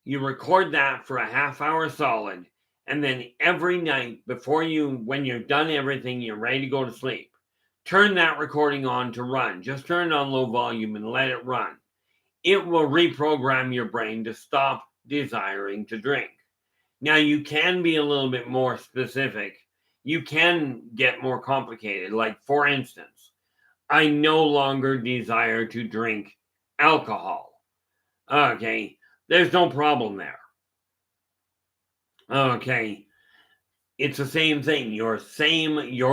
You record that for a half hour solid, and then every night when you're done everything, you're ready to go to sleep, turn that recording on to run. Just turn it on low volume and let it run. It will reprogram your brain to stop desiring to drink. Now, you can be a little bit more specific. You can get more complicated. Like, for instance, I no longer desire to drink alcohol. Okay, there's no problem there. Okay, it's the same thing. Your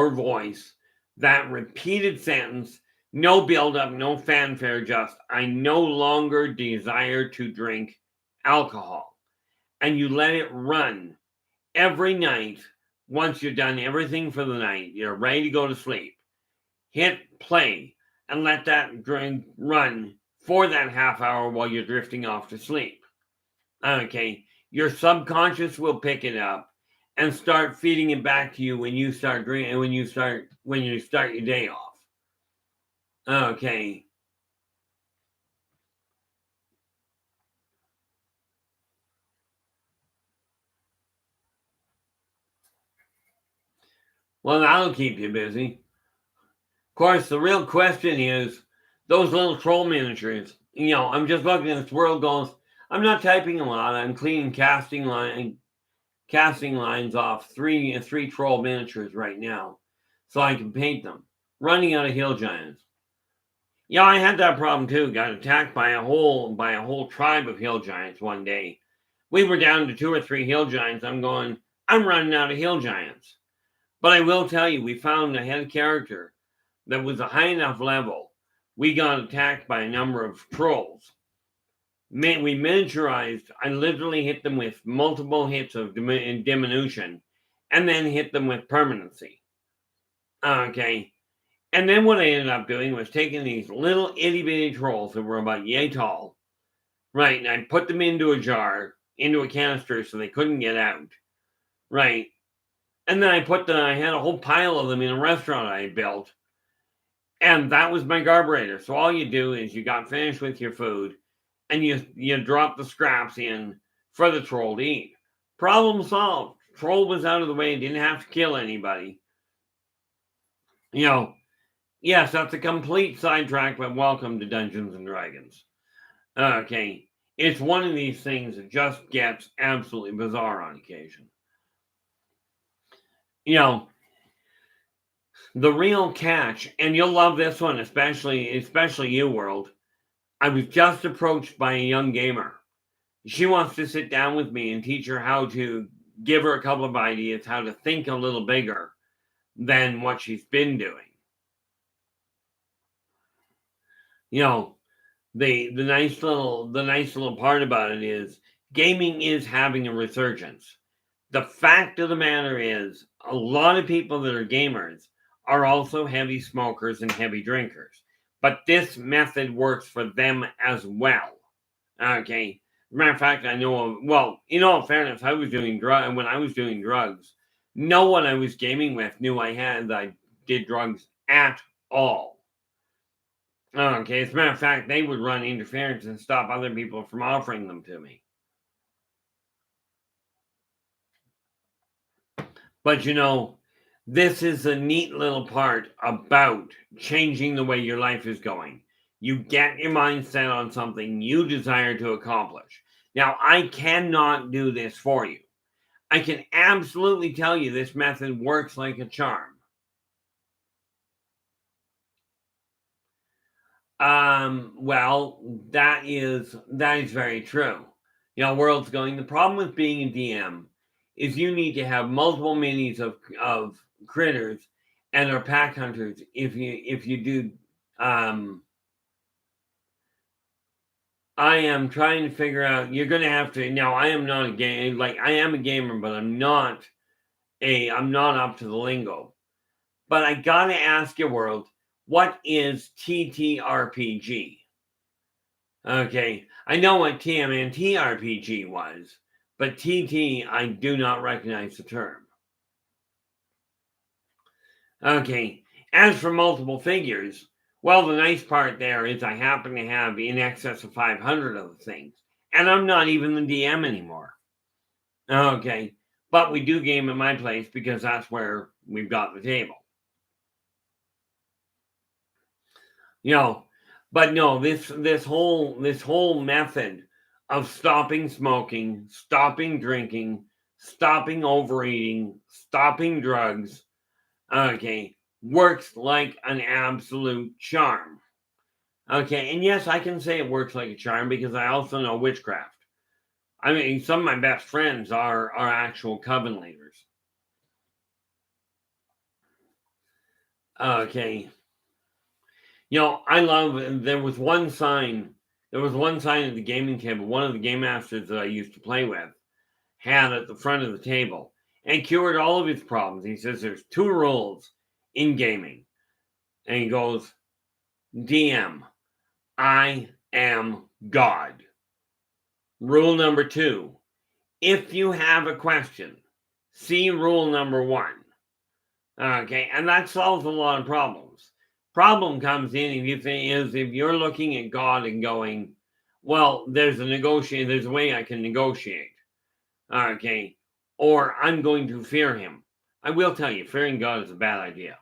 voice, that repeated sentence, no build-up, no fanfare, just, I no longer desire to drink alcohol. And you let it run every night. Once you're done everything for the night, you're ready to go to sleep, hit play and let that drink run for that half hour while you're drifting off to sleep. Okay, your subconscious will pick it up and start feeding it back to you when you start drinking, when you start your day off. Okay. Well, that'll keep you busy. Of course, the real question is those little troll miniatures. I'm just looking at this world goes, I'm not typing a lot. I'm cleaning casting lines off three troll miniatures right now so I can paint them. Running out of hill giants. Yeah, I had that problem too. Got attacked by a whole tribe of hill giants one day. We were down to 2 or 3 hill giants. I'm running out of hill giants. But I will tell you, we found a head character that was a high enough level. We got attacked by a number of trolls. We miniaturized. I literally hit them with multiple hits of diminution and then hit them with permanency. Okay. And then what I ended up doing was taking these little itty bitty trolls that were about yay tall, right? And I put them into a jar, into a canister so they couldn't get out, right? And then I had a whole pile of them in a restaurant I built, and that was my carburetor. So all you do is you got finished with your food, and you drop the scraps in for the troll to eat. Problem solved. Troll was out of the way, didn't have to kill anybody. Yes, that's a complete sidetrack, but welcome to Dungeons and Dragons. Okay, it's one of these things that just gets absolutely bizarre on occasion. The real catch, and you'll love this one, especially you, World. I was just approached by a young gamer. She wants to sit down with me and teach her how to give her a couple of ideas, how to think a little bigger than what she's been doing. The nice little part about it is gaming is having a resurgence. The fact of the matter is, a lot of people that are gamers are also heavy smokers and heavy drinkers. But this method works for them as well. Okay. As a matter of fact, I know, in all fairness, when I was doing drugs, no one I was gaming with knew I did drugs at all. Okay, as a matter of fact, they would run interference and stop other people from offering them to me. But this is a neat little part about changing the way your life is going. You get your mind set on something you desire to accomplish. Now, I cannot do this for you. I can absolutely tell you this method works like a charm. Well, that is very true. World's going, the problem with being a DM is you need to have multiple minis of critters and are pack hunters if you do I am trying to figure out. You're going to have to. Now, I am not a game. Like, I am a gamer, but I'm not up to the lingo. But I got to ask you, world, what is TTRPG? Okay, I know what TMNT RPG was, but TT, I do not recognize the term. Okay, as for multiple figures, well, the nice part there is I happen to have in excess of 500 of the things, and I'm not even the DM anymore. Okay, but we do game at my place because that's where we've got the table. You know, but no, this whole method of stopping smoking, stopping drinking, stopping overeating, stopping drugs, okay, works like an absolute charm. Okay, and yes, I can say it works like a charm because I also know witchcraft. I mean, some of my best friends are actual coven leaders. Okay. You know, I love, there was one sign at the gaming table, one of the game masters that I used to play with had at the front of the table and cured all of his problems. He says there's 2 rules in gaming. And he goes, DM, I am God. Rule number 2, if you have a question, see rule number 1. Okay, and that solves a lot of problems. Problem comes in if you're looking at God and going, well, there's a way I can negotiate. Okay, or I'm going to fear him. I will tell you, fearing God is a bad idea.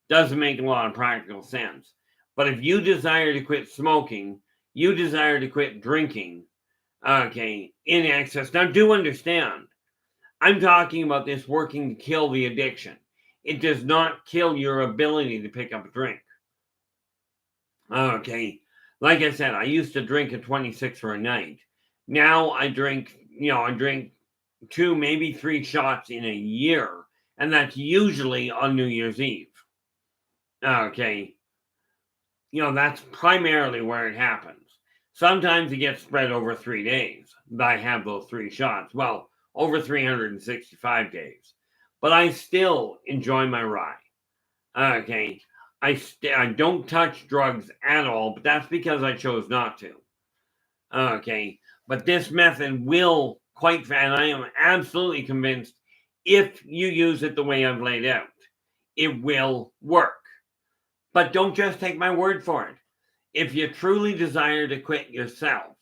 Doesn't make a lot of practical sense. But if you desire to quit smoking, you desire to quit drinking, okay, in excess. Now, do understand, I'm talking about this working to kill the addiction. It does not kill your ability to pick up a drink. Okay, like I said, I used to drink a 26 a night. Now I drink 2, maybe 3 shots in a year, and that's usually on New Year's Eve. Okay, that's primarily where it happens. Sometimes it gets spread over 3 days. I have those 3 shots. Well, over 365 days. But I still enjoy my rye. Okay, I don't touch drugs at all, but that's because I chose not to. Okay, but this method will and I am absolutely convinced if you use it the way I've laid out, it will work. But don't just take my word for it. If you truly desire to quit yourself,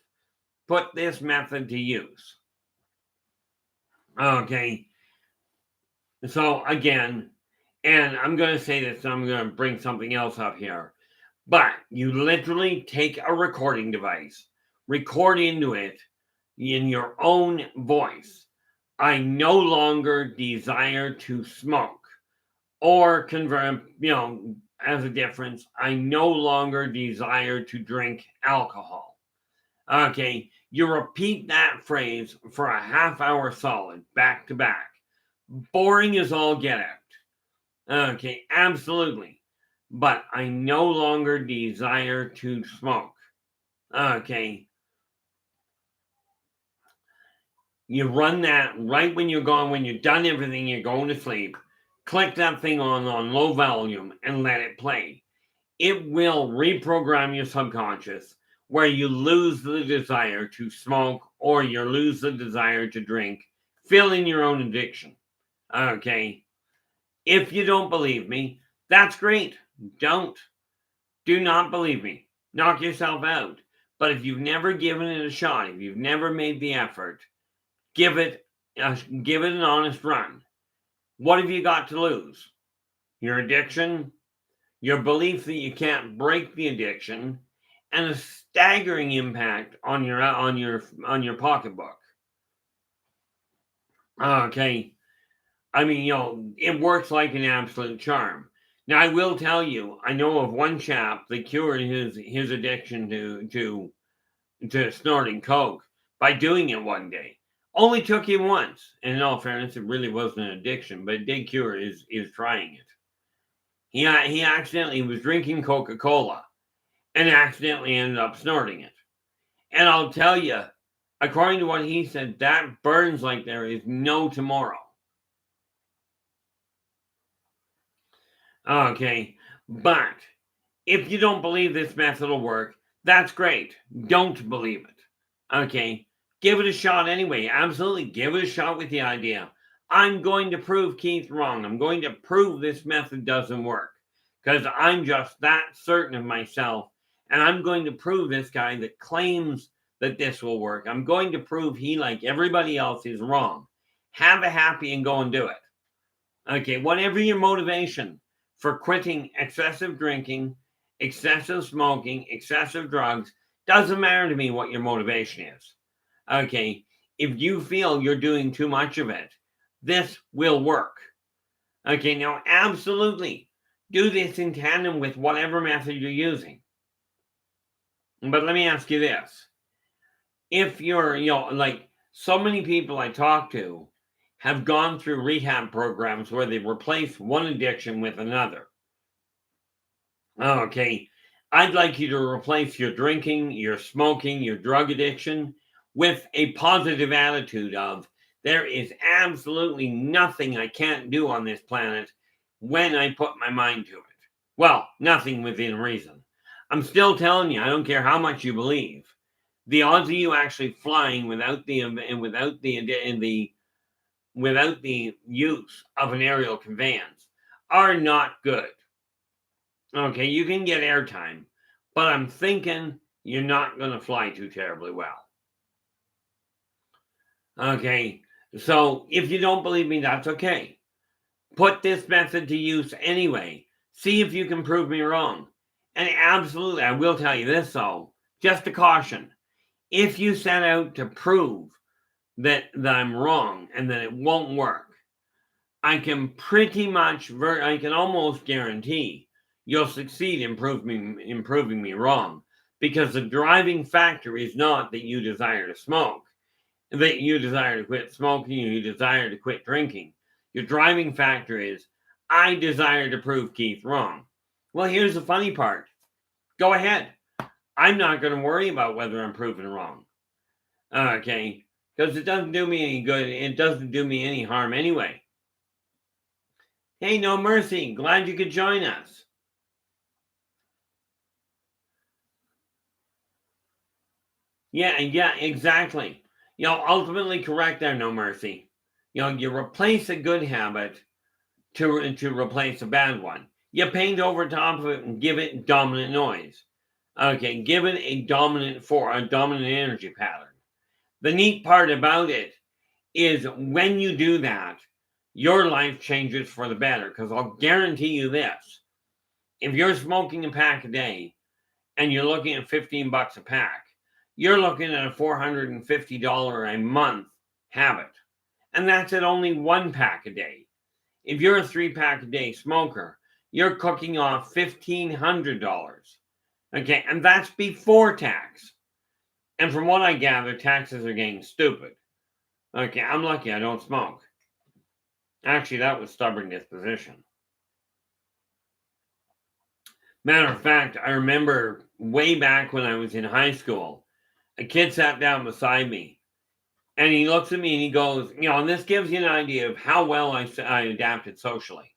put this method to use. Okay, so again, and I'm going to say this, and I'm going to bring something else up here. But you literally take a recording device, record into it in your own voice. I no longer desire to smoke, or convert, as a difference, I no longer desire to drink alcohol. Okay, you repeat that phrase for a half hour solid, back to back. Boring as all get out. Okay, absolutely. But I no longer desire to smoke. Okay. You run that right when you're gone, when you're done everything, you're going to sleep. Click that thing on low volume and let it play. It will reprogram your subconscious where you lose the desire to smoke or you lose the desire to drink, filling your own addiction. Okay. If you don't believe me, that's great. Do not believe me. Knock yourself out. But if you've never given it a shot, if you've never made the effort, give it an honest run. What have you got to lose? Your addiction, your belief that you can't break the addiction, and a staggering impact on your pocketbook. Okay, I mean, it works like an absolute charm. Now, I will tell you, I know of one chap that cured his addiction to snorting coke by doing it one day. Only took him once. And in all fairness, it really wasn't an addiction, but it did cure his trying it. He accidentally was drinking Coca-Cola and accidentally ended up snorting it. And I'll tell you, according to what he said, that burns like there is no tomorrow. Okay, but if you don't believe this method will work, that's great. Don't believe it. Okay, give it a shot anyway. Absolutely, give it a shot with the idea. I'm going to prove Keith wrong. I'm going to prove this method doesn't work because I'm just that certain of myself. And I'm going to prove this guy that claims that this will work. I'm going to prove he, like everybody else, is wrong. Have a happy and go and do it. Okay, whatever your motivation for quitting excessive drinking, excessive smoking, excessive drugs, doesn't matter to me what your motivation is. Okay, if you feel you're doing too much of it, this will work. Okay, now absolutely do this in tandem with whatever method you're using. But let me ask you this. If you're, like so many people I talk to have gone through rehab programs where they've replaced one addiction with another. Okay, I'd like you to replace your drinking, your smoking, your drug addiction with a positive attitude of there is absolutely nothing I can't do on this planet when I put my mind to it. Well, nothing within reason. I'm still telling you, I don't care how much you believe. The odds of you actually flying without the use of an aerial conveyance are not good. Okay, you can get airtime, but I'm thinking you're not going to fly too terribly well. Okay, so if you don't believe me, that's okay. Put this method to use anyway. See if you can prove me wrong. And absolutely, I will tell you this though, just a caution. If you set out to prove that I'm wrong and that it won't work, I can I can almost guarantee you'll succeed in proving me wrong, because the driving factor is not that you desire to smoke, that you desire to quit smoking, or you desire to quit drinking. Your driving factor is, I desire to prove Keith wrong. Well, here's the funny part. Go ahead. I'm not going to worry about whether I'm proven wrong. Okay, because it doesn't do me any good. It doesn't do me any harm anyway. Hey, No Mercy, glad you could join us. Yeah, exactly. Ultimately correct there, No Mercy. You replace a good habit to replace a bad one. You paint over top of it and give it dominant noise. Okay, give it a dominant energy pattern. The neat part about it is when you do that, your life changes for the better, because I'll guarantee you this. If you're smoking a pack a day and you're looking at $15 a pack, you're looking at a $450 a month habit. And that's at only one pack a day. If you're a 3-pack a day smoker, you're cooking off $1,500. Okay, and that's before tax. And from what I gather, taxes are getting stupid. Okay, I'm lucky I don't smoke. Actually, that was stubborn disposition. Matter of fact, I remember way back when I was in high school, a kid sat down beside me and he looks at me and he goes, and this gives you an idea of how well I adapted socially.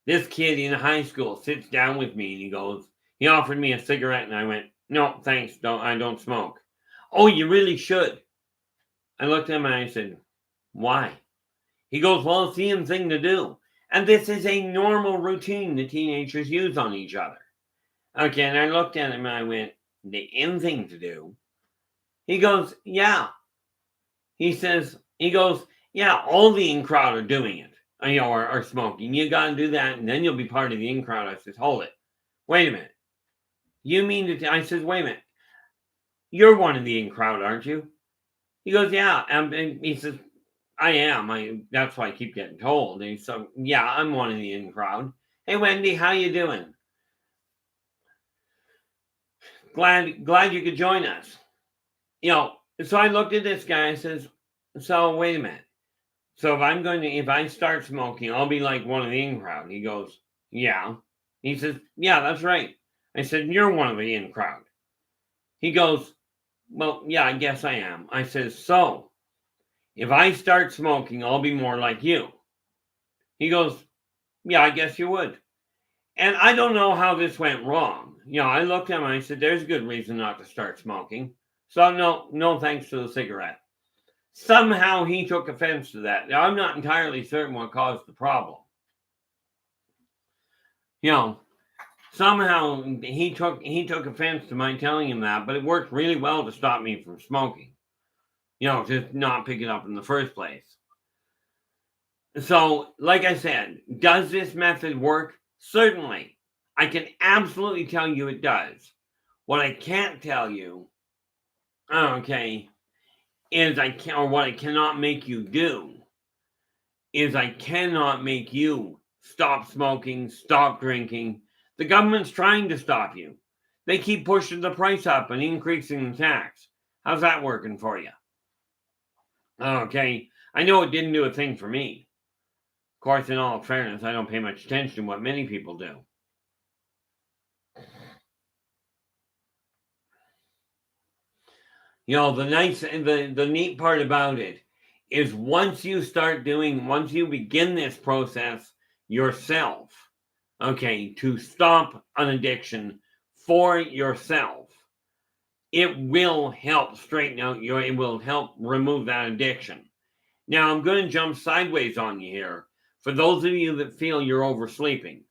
This kid in high school sits down with me and he offered me a cigarette and I went, no, thanks, I don't smoke. Oh, you really should. I looked at him and I said, why? He goes, well, it's the in thing to do. And this is a normal routine the teenagers use on each other. Okay, and I looked at him and I went, the in thing to do? He goes, yeah. He goes, yeah, all the in crowd are doing it. Are smoking. You got to do that, and then you'll be part of the in crowd. I said, hold it. Wait a minute. You mean I said, wait a minute. You're one of the in crowd, aren't you? He goes, yeah. And he says, I am. That's why I keep getting told. And so, yeah, I'm one of the in crowd. Hey, Wendy, how you doing? Glad you could join us. So I looked at this guy and says, so wait a minute. So if I start smoking, I'll be like one of the in crowd. He goes, yeah. He says, yeah, that's right. I said, you're one of the in crowd. He goes, well, yeah, I guess I am. I says, so if I start smoking, I'll be more like you. He goes, yeah, I guess you would. And I don't know how this went wrong. I looked at him and I said, there's a good reason not to start smoking. So no thanks to the cigarette. Somehow he took offense to that. Now, I'm not entirely certain what caused the problem. Somehow he took offense to my telling him that, but it worked really well to stop me from smoking. Just not pick it up in the first place. So, like I said, does this method work? Certainly. I can absolutely tell you it does. What I can't tell you, is what I cannot make you do is I cannot make you stop smoking, stop drinking. The government's trying to stop you. They keep pushing the price up and increasing the tax. How's that working for you? Okay, I know it didn't do a thing for me. Of course, in all fairness, I don't pay much attention to what many people do. The neat part about it is once you begin this process yourself, to stop an addiction for yourself, it will help straighten out it will help remove that addiction. Now, I'm going to jump sideways on you here. For those of you that feel you're oversleeping,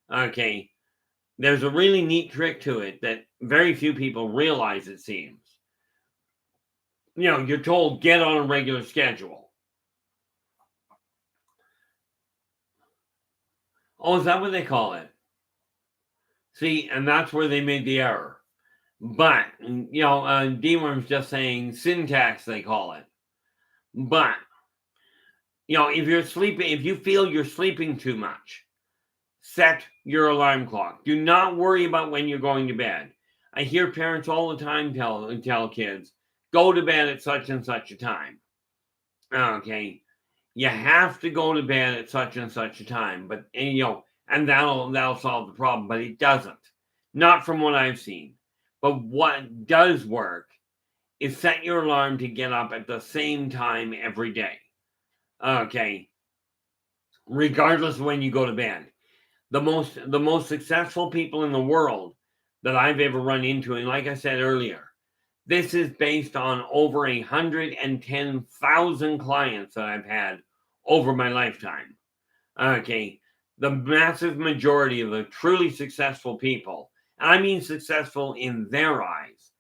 there's a really neat trick to it that very few people realize, it seems. You're told get on a regular schedule. Oh, is that what they call it? See, and that's where they made the error. But, D-Worm's just saying syntax, they call it. But, if you feel you're sleeping too much, set your alarm clock. Do not worry about when you're going to bed. I hear parents all the time tell kids, go to bed at such and such a time. You have to go to bed at such and such a time, and that'll solve the problem, but it doesn't. Not from what I've seen. But what does work is set your alarm to get up at the same time every day. Regardless of when you go to bed. The most successful people in the world that I've ever run into, and like I said earlier, this is based on over 110,000 clients that I've had over my lifetime. The massive majority of the truly successful people, and I mean successful in their eyes,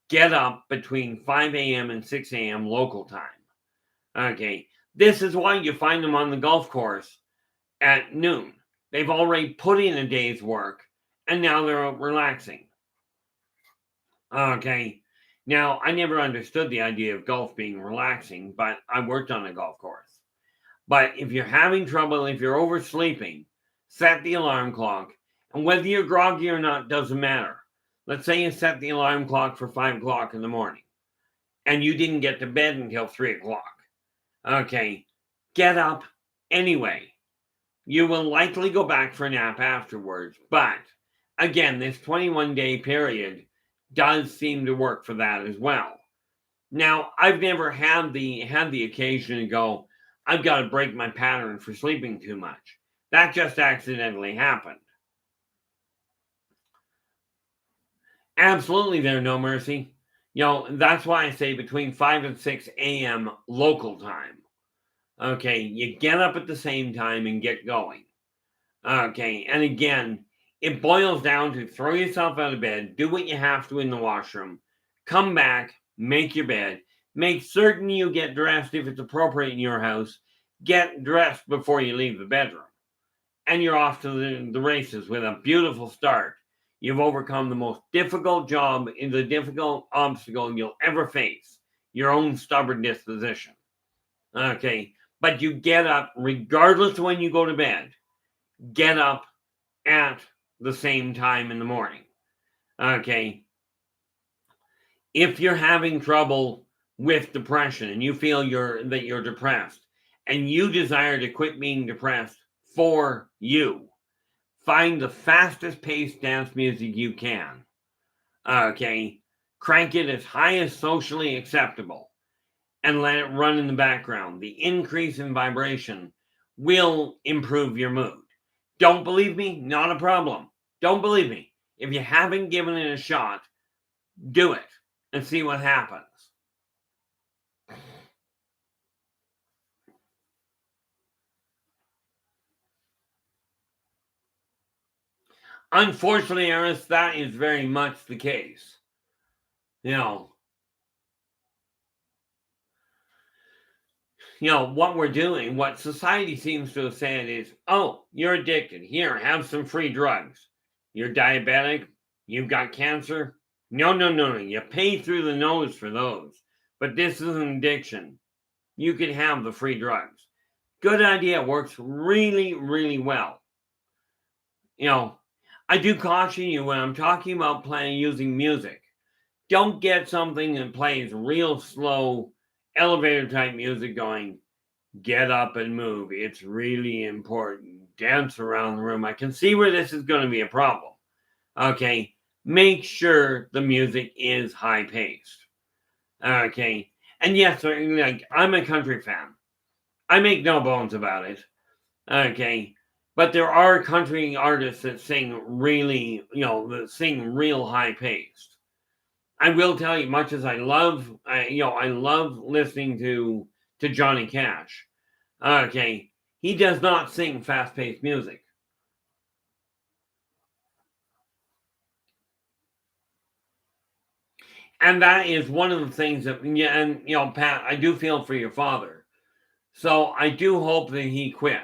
get up between 5 a.m. and 6 a.m. local time. This is why you find them on the golf course at noon. They've already put in a day's work, and now they're relaxing. Now, I never understood the idea of golf being relaxing, but I worked on a golf course. But if you're having trouble, if you're oversleeping, set the alarm clock. And whether you're groggy or not doesn't matter. Let's say you set the alarm clock for 5 o'clock in the morning, and you didn't get to bed until 3 o'clock. Get up anyway. You will likely go back for a nap afterwards, but again, this 21-day period does seem to work for that as well. Now, I've never had the occasion to go, I've got to break my pattern for sleeping too much. That just accidentally happened. Absolutely, there's no mercy. That's why I say between 5 and 6 a.m. local time. You get up at the same time and get going. And again, it boils down to throw yourself out of bed, do what you have to in the washroom, come back, make your bed, make certain you get dressed if it's appropriate in your house, get dressed before you leave the bedroom. And you're off to the races with a beautiful start. You've overcome the most difficult job in the difficult obstacle you'll ever face, your own stubborn disposition. But you get up, regardless of when you go to bed, get up at the same time in the morning. If you're having trouble with depression and you feel that you're depressed and you desire to quit being depressed for you, find the fastest paced dance music you can. crank it as high as socially acceptable, and let it run in the background. The increase in vibration will improve your mood. Don't believe me? Not a problem. Don't believe me. If you haven't given it a shot, do it and see what happens. Unfortunately, Eris, that is very much the case. What we're doing, what society seems to have said is, oh, you're addicted. Here, have some free drugs. You're diabetic. You've got cancer. No. You pay through the nose for those. But this is an addiction. You can have the free drugs. Good idea. Works really, really well. I do caution you when I'm talking about using music. Don't get something that plays real slow elevator type music going, get up and move. It's really important. Dance around the room. I can see where this is going to be a problem. Okay. Make sure the music is high paced. Okay. And yes, I'm a country fan. I make no bones about it. Okay. But there are country artists that sing really, that sing real high paced. I will tell you, much as I love listening to Johnny Cash. Okay, he does not sing fast-paced music. And that is one of the things that, Pat, I do feel for your father. So I do hope that he quit.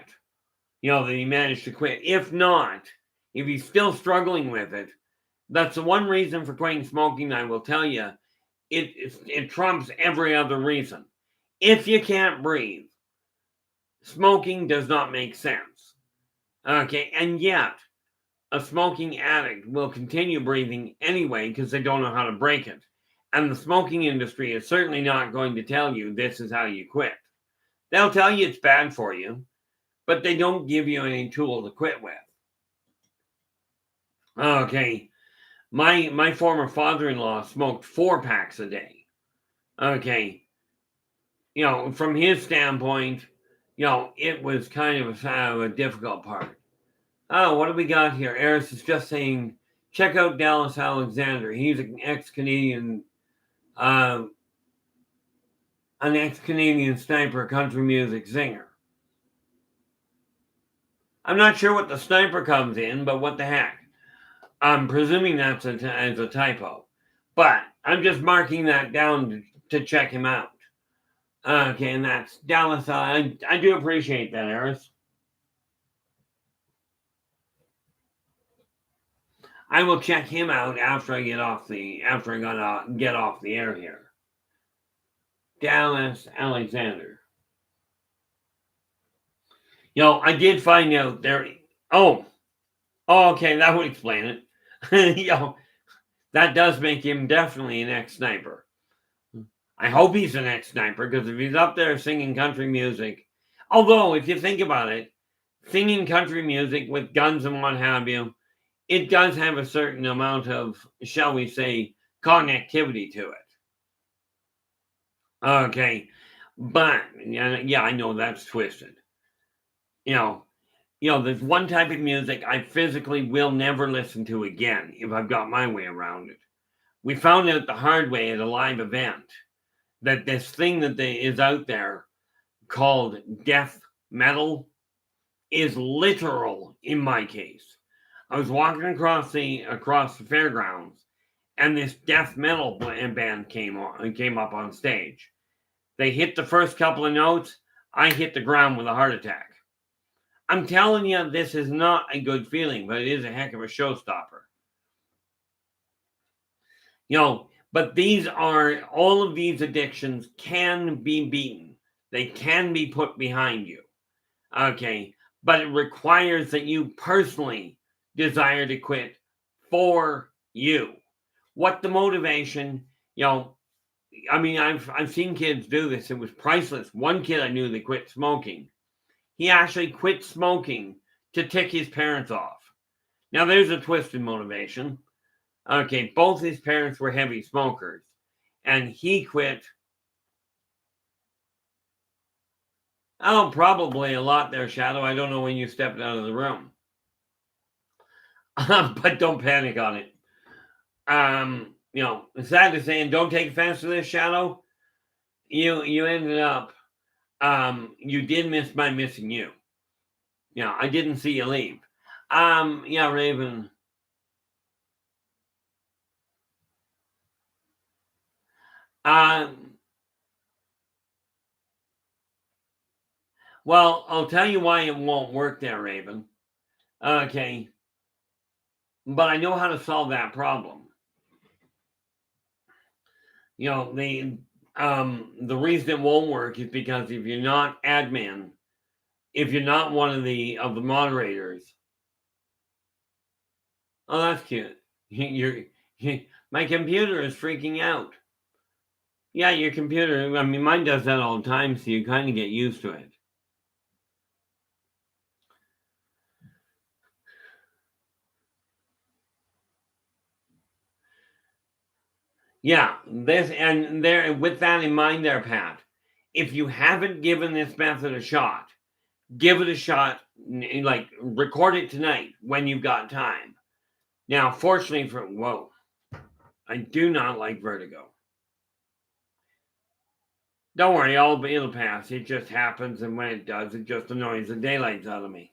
That he managed to quit. If not, if he's still struggling with it, that's the one reason for quitting smoking. I will tell you, it trumps every other reason. If you can't breathe, smoking does not make sense. Okay, and yet a smoking addict will continue breathing anyway because they don't know how to break it. And the smoking industry is certainly not going to tell you this is how you quit. They'll tell you it's bad for you, but they don't give you any tool to quit with. Okay, my former father-in-law smoked 4 packs a day. Okay, from his standpoint, it was kind of a difficult part. Oh, what do we got here? Eris is just saying, check out Dallas Alexander. He's an ex-Canadian sniper, country music singer. I'm not sure what the sniper comes in, but what the heck. I'm presuming that's as a typo. But I'm just marking that down to check him out. Okay, and that's Dallas. I do appreciate that, Eris. I will check him out after I get off the air here. Dallas Alexander. I did find out there. Oh, okay, that would explain it. That does make him definitely an ex-sniper. I hope he's an ex-sniper, because if he's up there singing country music, although if you think about it, singing country music with guns and what have you, it does have a certain amount of, shall we say, connectivity to it. Okay, but yeah, I know that's twisted. There's one type of music I physically will never listen to again if I've got my way around it. We found out the hard way at a live event that this thing that is out there called death metal is literal in my case. I was walking across the fairgrounds, and this death metal band came up on stage. They hit the first couple of notes. I hit the ground with a heart attack. I'm telling you, this is not a good feeling, but it is a heck of a showstopper. But all of these addictions can be beaten. They can be put behind you. Okay, but it requires that you personally desire to quit for you. What the motivation, I've seen kids do this. It was priceless. One kid I knew that quit smoking. He actually quit smoking to tick his parents off. Now, there's a twisted motivation. Okay, both his parents were heavy smokers, and he quit. Oh, probably a lot there, Shadow. I don't know when you stepped out of the room. But don't panic on it. Sad to say, and don't take offense to this, Shadow. You ended up, you did miss my missing you. I didn't see you leave. Yeah, Raven. Well, I'll tell you why it won't work there, Raven. Okay. But I know how to solve that problem. The reason it won't work is because if you're not admin, if you're not one of the moderators. Oh, that's cute. My computer is freaking out. Yeah, your computer, I mean, mine does that all the time, so you kind of get used to it. Yeah, with that in mind there, Pat, if you haven't given this method a shot, give it a shot, like record it tonight when you've got time. Now, fortunately I do not like vertigo. Don't worry, it'll pass. It just happens, and when it does, it just annoys the daylights out of me.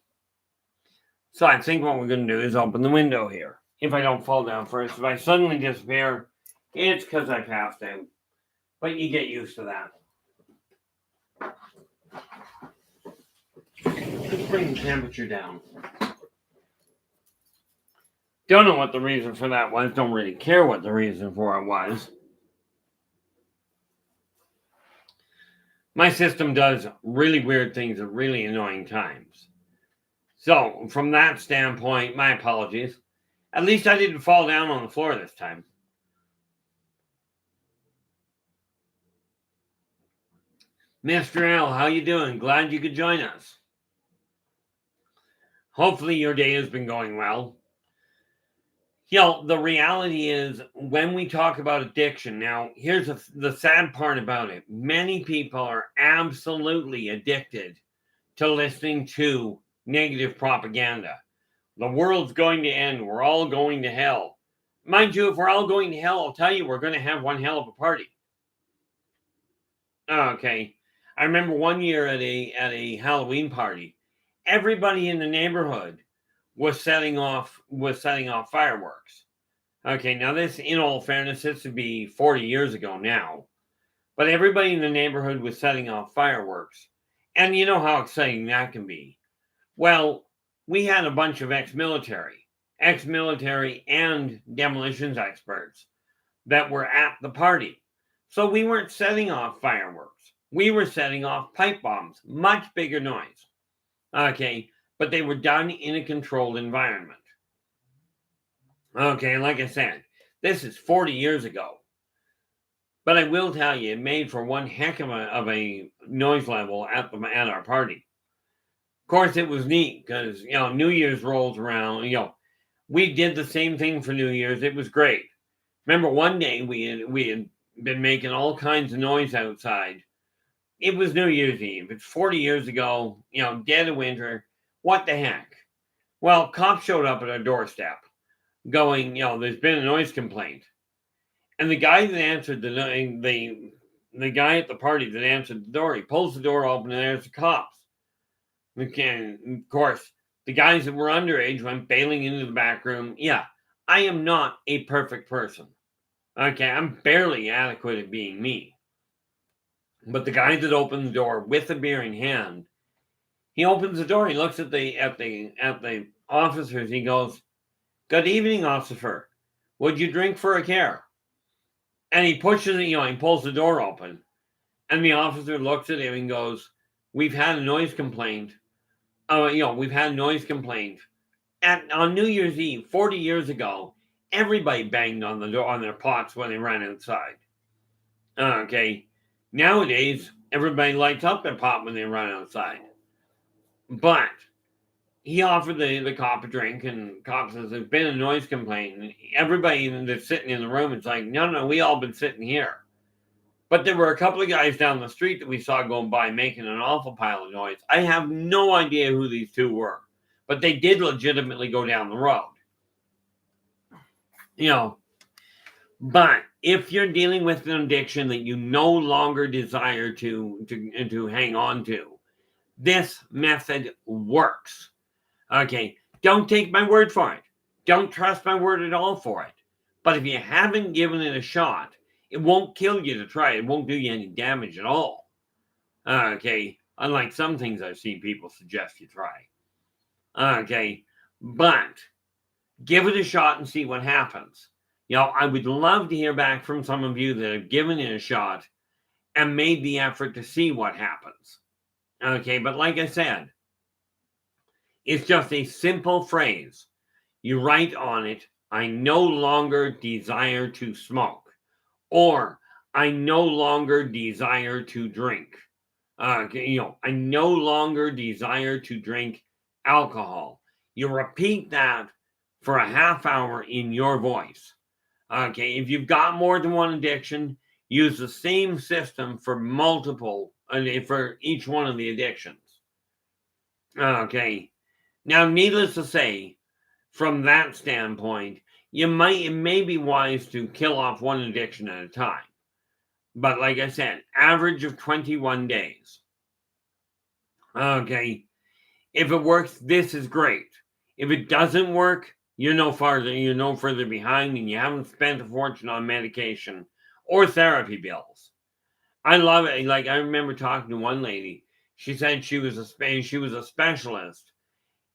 So I think what we're going to do is open the window here. If I don't fall down first, if I suddenly disappear, it's because I passed out. But you get used to that. Just bring the temperature down. Don't know what the reason for that was. Don't really care what the reason for it was. My system does really weird things at really annoying times. So, from that standpoint, my apologies. At least I didn't fall down on the floor this time. Mr. L, how you doing? Glad you could join us. Hopefully your day has been going well. The reality is when we talk about addiction, now here's the sad part about it. Many people are absolutely addicted to listening to negative propaganda. The world's going to end. We're all going to hell. Mind you, if we're all going to hell, I'll tell you, we're going to have one hell of a party. Okay. I remember one year at a Halloween party, everybody in the neighborhood was setting off fireworks. Okay, now this, in all fairness, this would be 40 years ago now. But everybody in the neighborhood was setting off fireworks. And you know how exciting that can be. Well, we had a bunch of ex-military and demolitions experts that were at the party. So we weren't setting off fireworks. We were setting off pipe bombs, much bigger noise. Okay, but they were done in a controlled environment. Okay, like I said, this is 40 years ago. But I will tell you, it made for one heck of a noise level at our party. Of course, it was neat because, New Year's rolls around. We did the same thing for New Year's. It was great. Remember one day we had been making all kinds of noise outside. It was New Year's Eve. It's 40 years ago, dead of winter. What the heck? Well, cops showed up at our doorstep going, there's been a noise complaint. And the guy that answered the guy at the party that answered the door, he pulls the door open and there's the cops. And of course, the guys that were underage went bailing into the back room. Yeah, I am not a perfect person. Okay, I'm barely adequate at being me. But the guy that opened the door with a beer in hand, he opens the door. He looks at the officers. He goes, "Good evening, officer. Would you drink for a care?" And he pushes it. He pulls the door open, and the officer looks at him and goes, "We've had a noise complaint. We've had a noise complaint on New Year's Eve 40 years ago. Everybody banged on the door on their pots when they ran outside. Okay." Nowadays, everybody lights up their pot when they run outside. But he offered the cop a drink, and cop says, there's been a noise complaint. And everybody that's sitting in the room is like, no, we all been sitting here. But there were a couple of guys down the street that we saw going by making an awful pile of noise. I have no idea who these two were, but they did legitimately go down the road. But if you're dealing with an addiction that you no longer desire to hang on to, this method works. Okay, don't take my word for it. Don't trust my word at all for it. But if you haven't given it a shot, it won't kill you to try it. It won't do you any damage at all. Okay, unlike some things I've seen people suggest you try. Okay, but give it a shot and see what happens. I would love to hear back from some of you that have given it a shot and made the effort to see what happens. Okay, but like I said, it's just a simple phrase. You write on it, I no longer desire to smoke, or I no longer desire to drink. I no longer desire to drink alcohol. You repeat that for a half hour in your voice. Okay, if you've got more than one addiction, use the same system for for each one of the addictions. Okay, now needless to say, from that standpoint, it may be wise to kill off one addiction at a time. But like I said, average of 21 days. Okay, if it works, this is great. If it doesn't work, you're no further behind, and you haven't spent a fortune on medication or therapy bills. I love it. Like, I remember talking to one lady. She said she was a specialist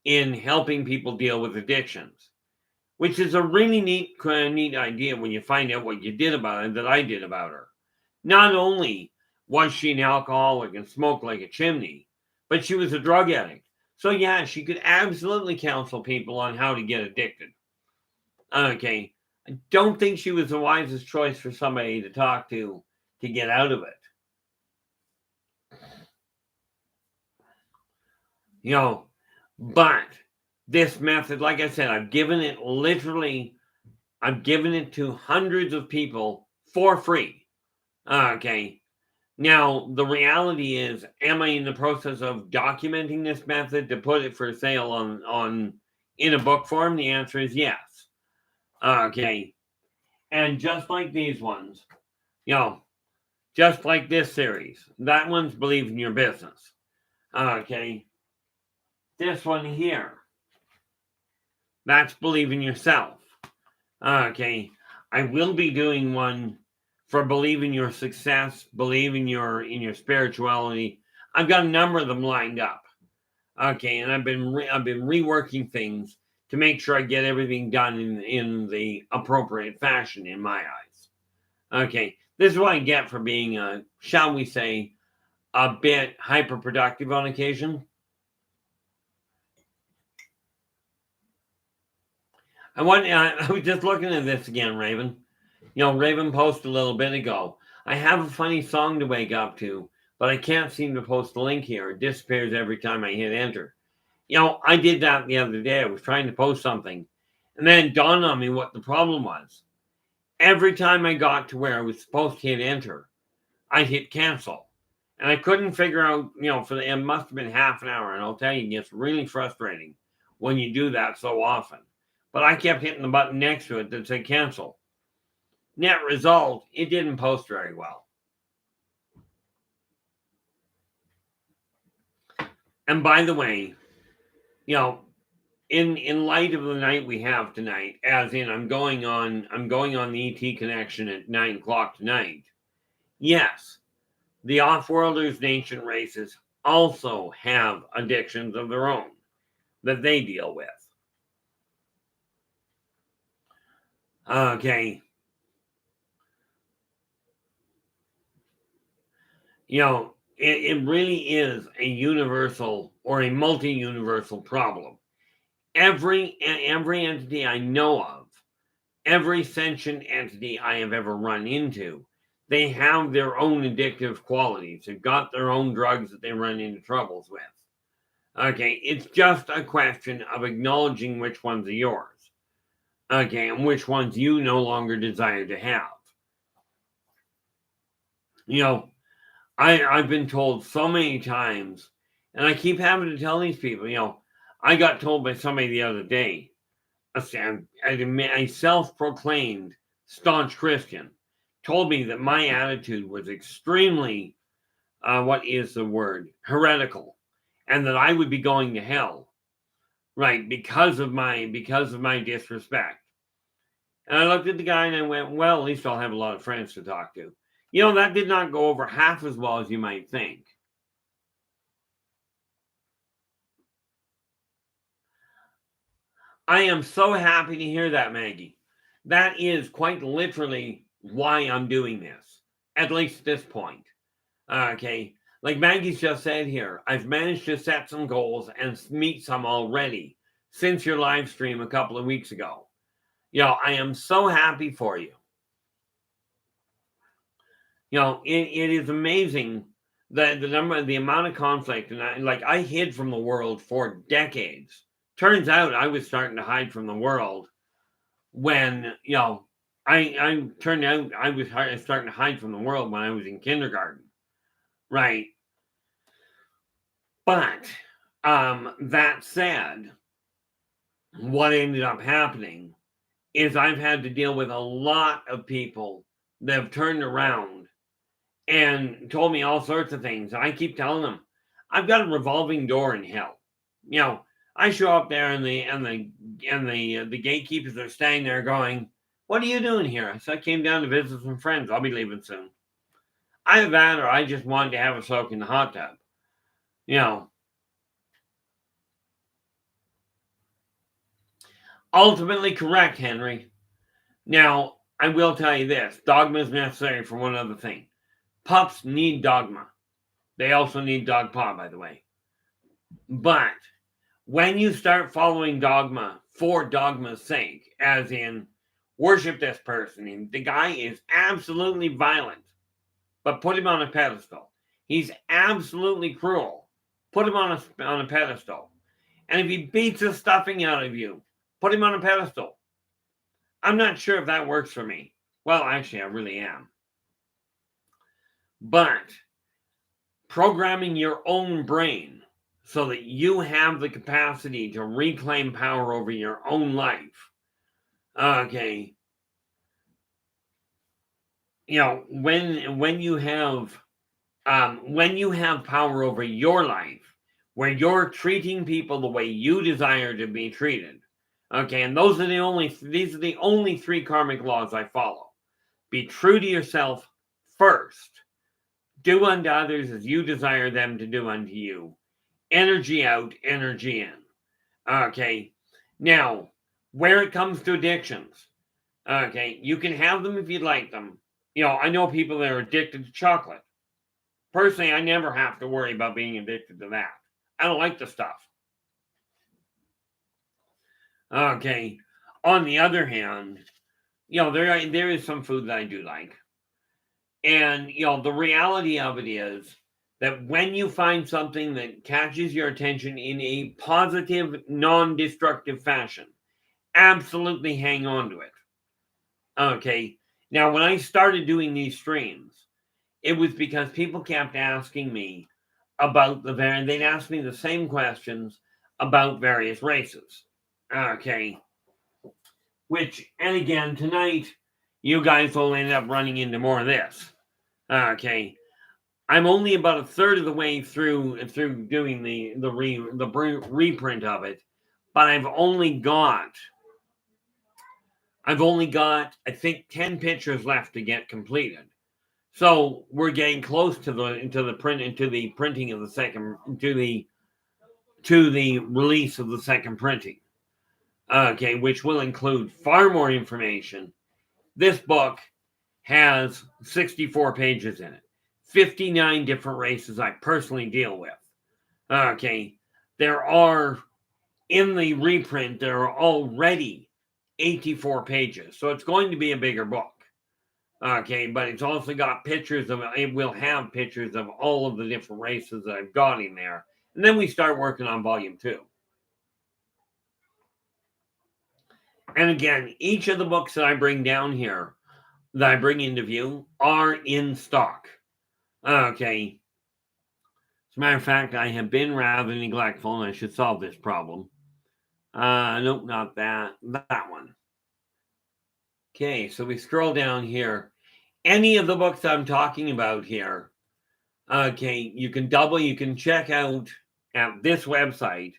in helping people deal with addictions, which is a really neat idea when you find out what you did about it, that I did about her. Not only was she an alcoholic and smoked like a chimney, but she was a drug addict. So yeah, she could absolutely counsel people on how to get addicted. Okay, I don't think she was the wisest choice for somebody to talk to get out of it. But this method, like I said, I've given it to hundreds of people for free. Okay. Now, the reality is, am I in the process of documenting this method to put it for sale in a book form? The answer is yes. Okay. And just like these ones, just like this series, that one's Believe in Your Business. Okay. This one here, that's Believe in Yourself. Okay. I will be doing one for Believe in Your Success, Believe in your spirituality. I've got a number of them lined up. Okay, and I've been reworking things to make sure I get everything done in the appropriate fashion in my eyes. Okay, this is what I get for being, shall we say, a bit hyperproductive on occasion. I was just looking at this again, Raven. Raven posted a little bit ago. I have a funny song to wake up to, but I can't seem to post the link here. It disappears every time I hit enter. I did that the other day. I was trying to post something, and then it dawned on me what the problem was. Every time I got to where I was supposed to hit enter, I hit cancel. And I couldn't figure out, it must have been half an hour. And I'll tell you, it gets really frustrating when you do that so often. But I kept hitting the button next to it that said cancel. Net result, it didn't post very well. And by the way, in light of the night we have tonight, as in I'm going on the ET connection at 9 o'clock tonight. Yes, the off-worlders and ancient races also have addictions of their own that they deal with. Okay. It really is a universal or a multi-universal problem. Every entity I know of, every sentient entity I have ever run into, they have their own addictive qualities. They've got their own drugs that they run into troubles with. Okay, it's just a question of acknowledging which ones are yours. Okay, and which ones you no longer desire to have. You know, I've been told so many times, and I keep having to tell these people, I got told by somebody the other day, a self-proclaimed staunch Christian, told me that my attitude was extremely, what is the word, heretical, and that I would be going to hell, right, because of my disrespect. And I looked at the guy and I went, well, at least I'll have a lot of friends to talk to. That did not go over half as well as you might think. I am so happy to hear that, Maggie. That is quite literally why I'm doing this, at least at this point. Okay. Like Maggie's just said here, I've managed to set some goals and meet some already since your live stream a couple of weeks ago. I am so happy for you. It is amazing that the amount of conflict, and I hid from the world for decades. Turns out I was starting to hide from the world when, I turned out I was starting to hide from the world when I was in kindergarten. Right. But that said, what ended up happening is I've had to deal with a lot of people that have turned around and told me all sorts of things. I keep telling them, I've got a revolving door in hell. I show up there and the gatekeepers are standing there going, what are you doing here? I said, I came down to visit some friends. I'll be leaving soon. Either that or I just wanted to have a soak in the hot tub. Ultimately correct, Henry. Now, I will tell you this. Dogma is necessary for one other thing. Pups need dogma. They also need dog paw, by the way. But when you start following dogma for dogma's sake, as in worship this person, and the guy is absolutely violent, but put him on a pedestal. He's absolutely cruel. Put him on a pedestal. And if he beats the stuffing out of you, put him on a pedestal. I'm not sure if that works for me. Well, actually, I really am. But programming your own brain so that you have the capacity to reclaim power over your own life. Okay. When you have power over your life, where you're treating people the way you desire to be treated. Okay, and these are the only three karmic laws I follow. Be true to yourself first. Do unto others as you desire them to do unto you. Energy out, energy in. Okay. Now, where it comes to addictions, okay, you can have them if you'd like them. I know people that are addicted to chocolate. Personally, I never have to worry about being addicted to that. I don't like the stuff. Okay. On the other hand, there is some food that I do like. And, the reality of it is that when you find something that catches your attention in a positive, non-destructive fashion, absolutely hang on to it. Okay. Now, when I started doing these streams, it was because people kept asking me about they'd ask me the same questions about various races. Okay. And again, tonight, you guys will end up running into more of this. Okay. I'm only about a third of the way through doing the reprint of it, but I've only got I think 10 pictures left to get completed. So we're getting close to the printing of the second to the release of the second printing. Okay, which will include far more information. This book has 64 pages in it. 59 different races I personally deal with. Okay, in the reprint, there are already 84 pages. So it's going to be a bigger book. Okay, but it's also got it will have pictures of all of the different races that I've got in there, And then we start working on volume 2. And again, each of the books that I bring down here, that I bring into view, are in stock. Okay. As a matter of fact, I have been rather neglectful, and I should solve this problem. Nope, not that. That one. Okay, so we scroll down here. Any of the books I'm talking about here, okay, you can check out at this website.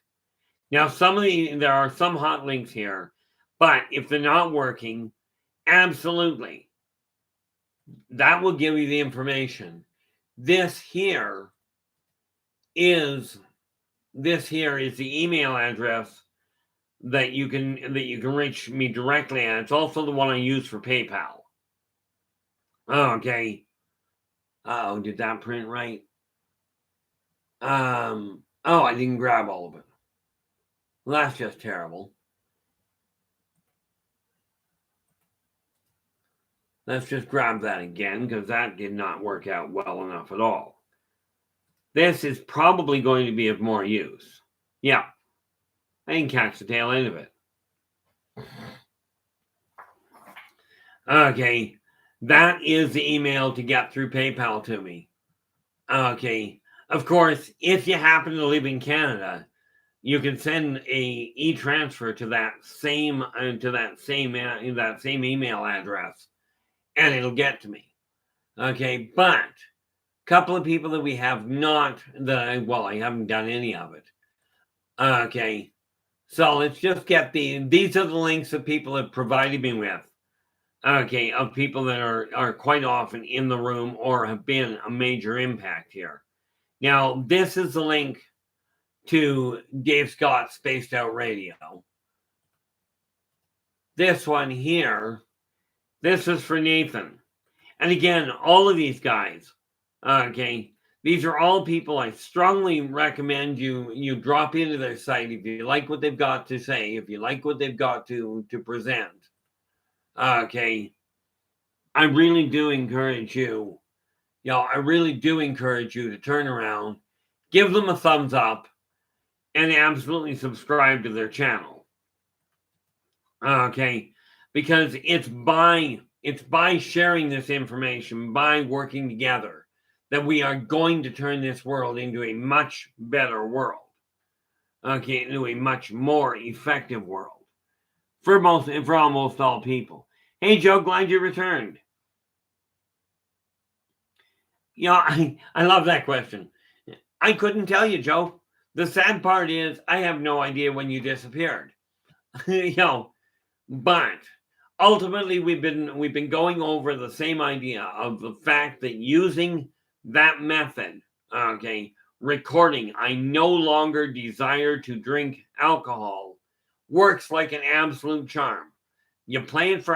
Now, there are some hot links here, but if they're not working, absolutely, that will give you the information. This here is the email address that you can reach me directly at. It's also the one I use for PayPal. Okay. Oh, did that print right? Oh, I didn't grab all of it. Well, that's just terrible. Let's just grab that again, because that did not work out well enough at all. This is probably going to be of more use. Yeah. I didn't catch the tail end of it. Okay. That is the email to get through PayPal to me. Okay. Of course, if you happen to live in Canada, you can send a e-transfer to that same email address, and it'll get to me. Okay, but a couple of people that we have not I haven't done any of it. Okay, so let's just get these are the links that people have provided me with. Okay, of people that are quite often in the room or have been a major impact here. Now, this is the link to Dave Scott's Spaced Out Radio. This one here, this is for Nathan. And again, all of these guys, okay, these are all people I strongly recommend you drop into their site if you like what they've got to say, if you like what they've got to present. Okay, I really do encourage you, to turn around, give them a thumbs up, and absolutely subscribe to their channel. Okay, because it's by sharing this information, by working together, that we are going to turn this world into a much better world. Okay, into a much more effective world for almost all people. Hey, Joe, glad you returned. I love that question. I couldn't tell you, Joe. The sad part is I have no idea when you disappeared. But ultimately we've been going over the same idea of the fact that using that method, okay, recording, I no longer desire to drink alcohol, works like an absolute charm. You play it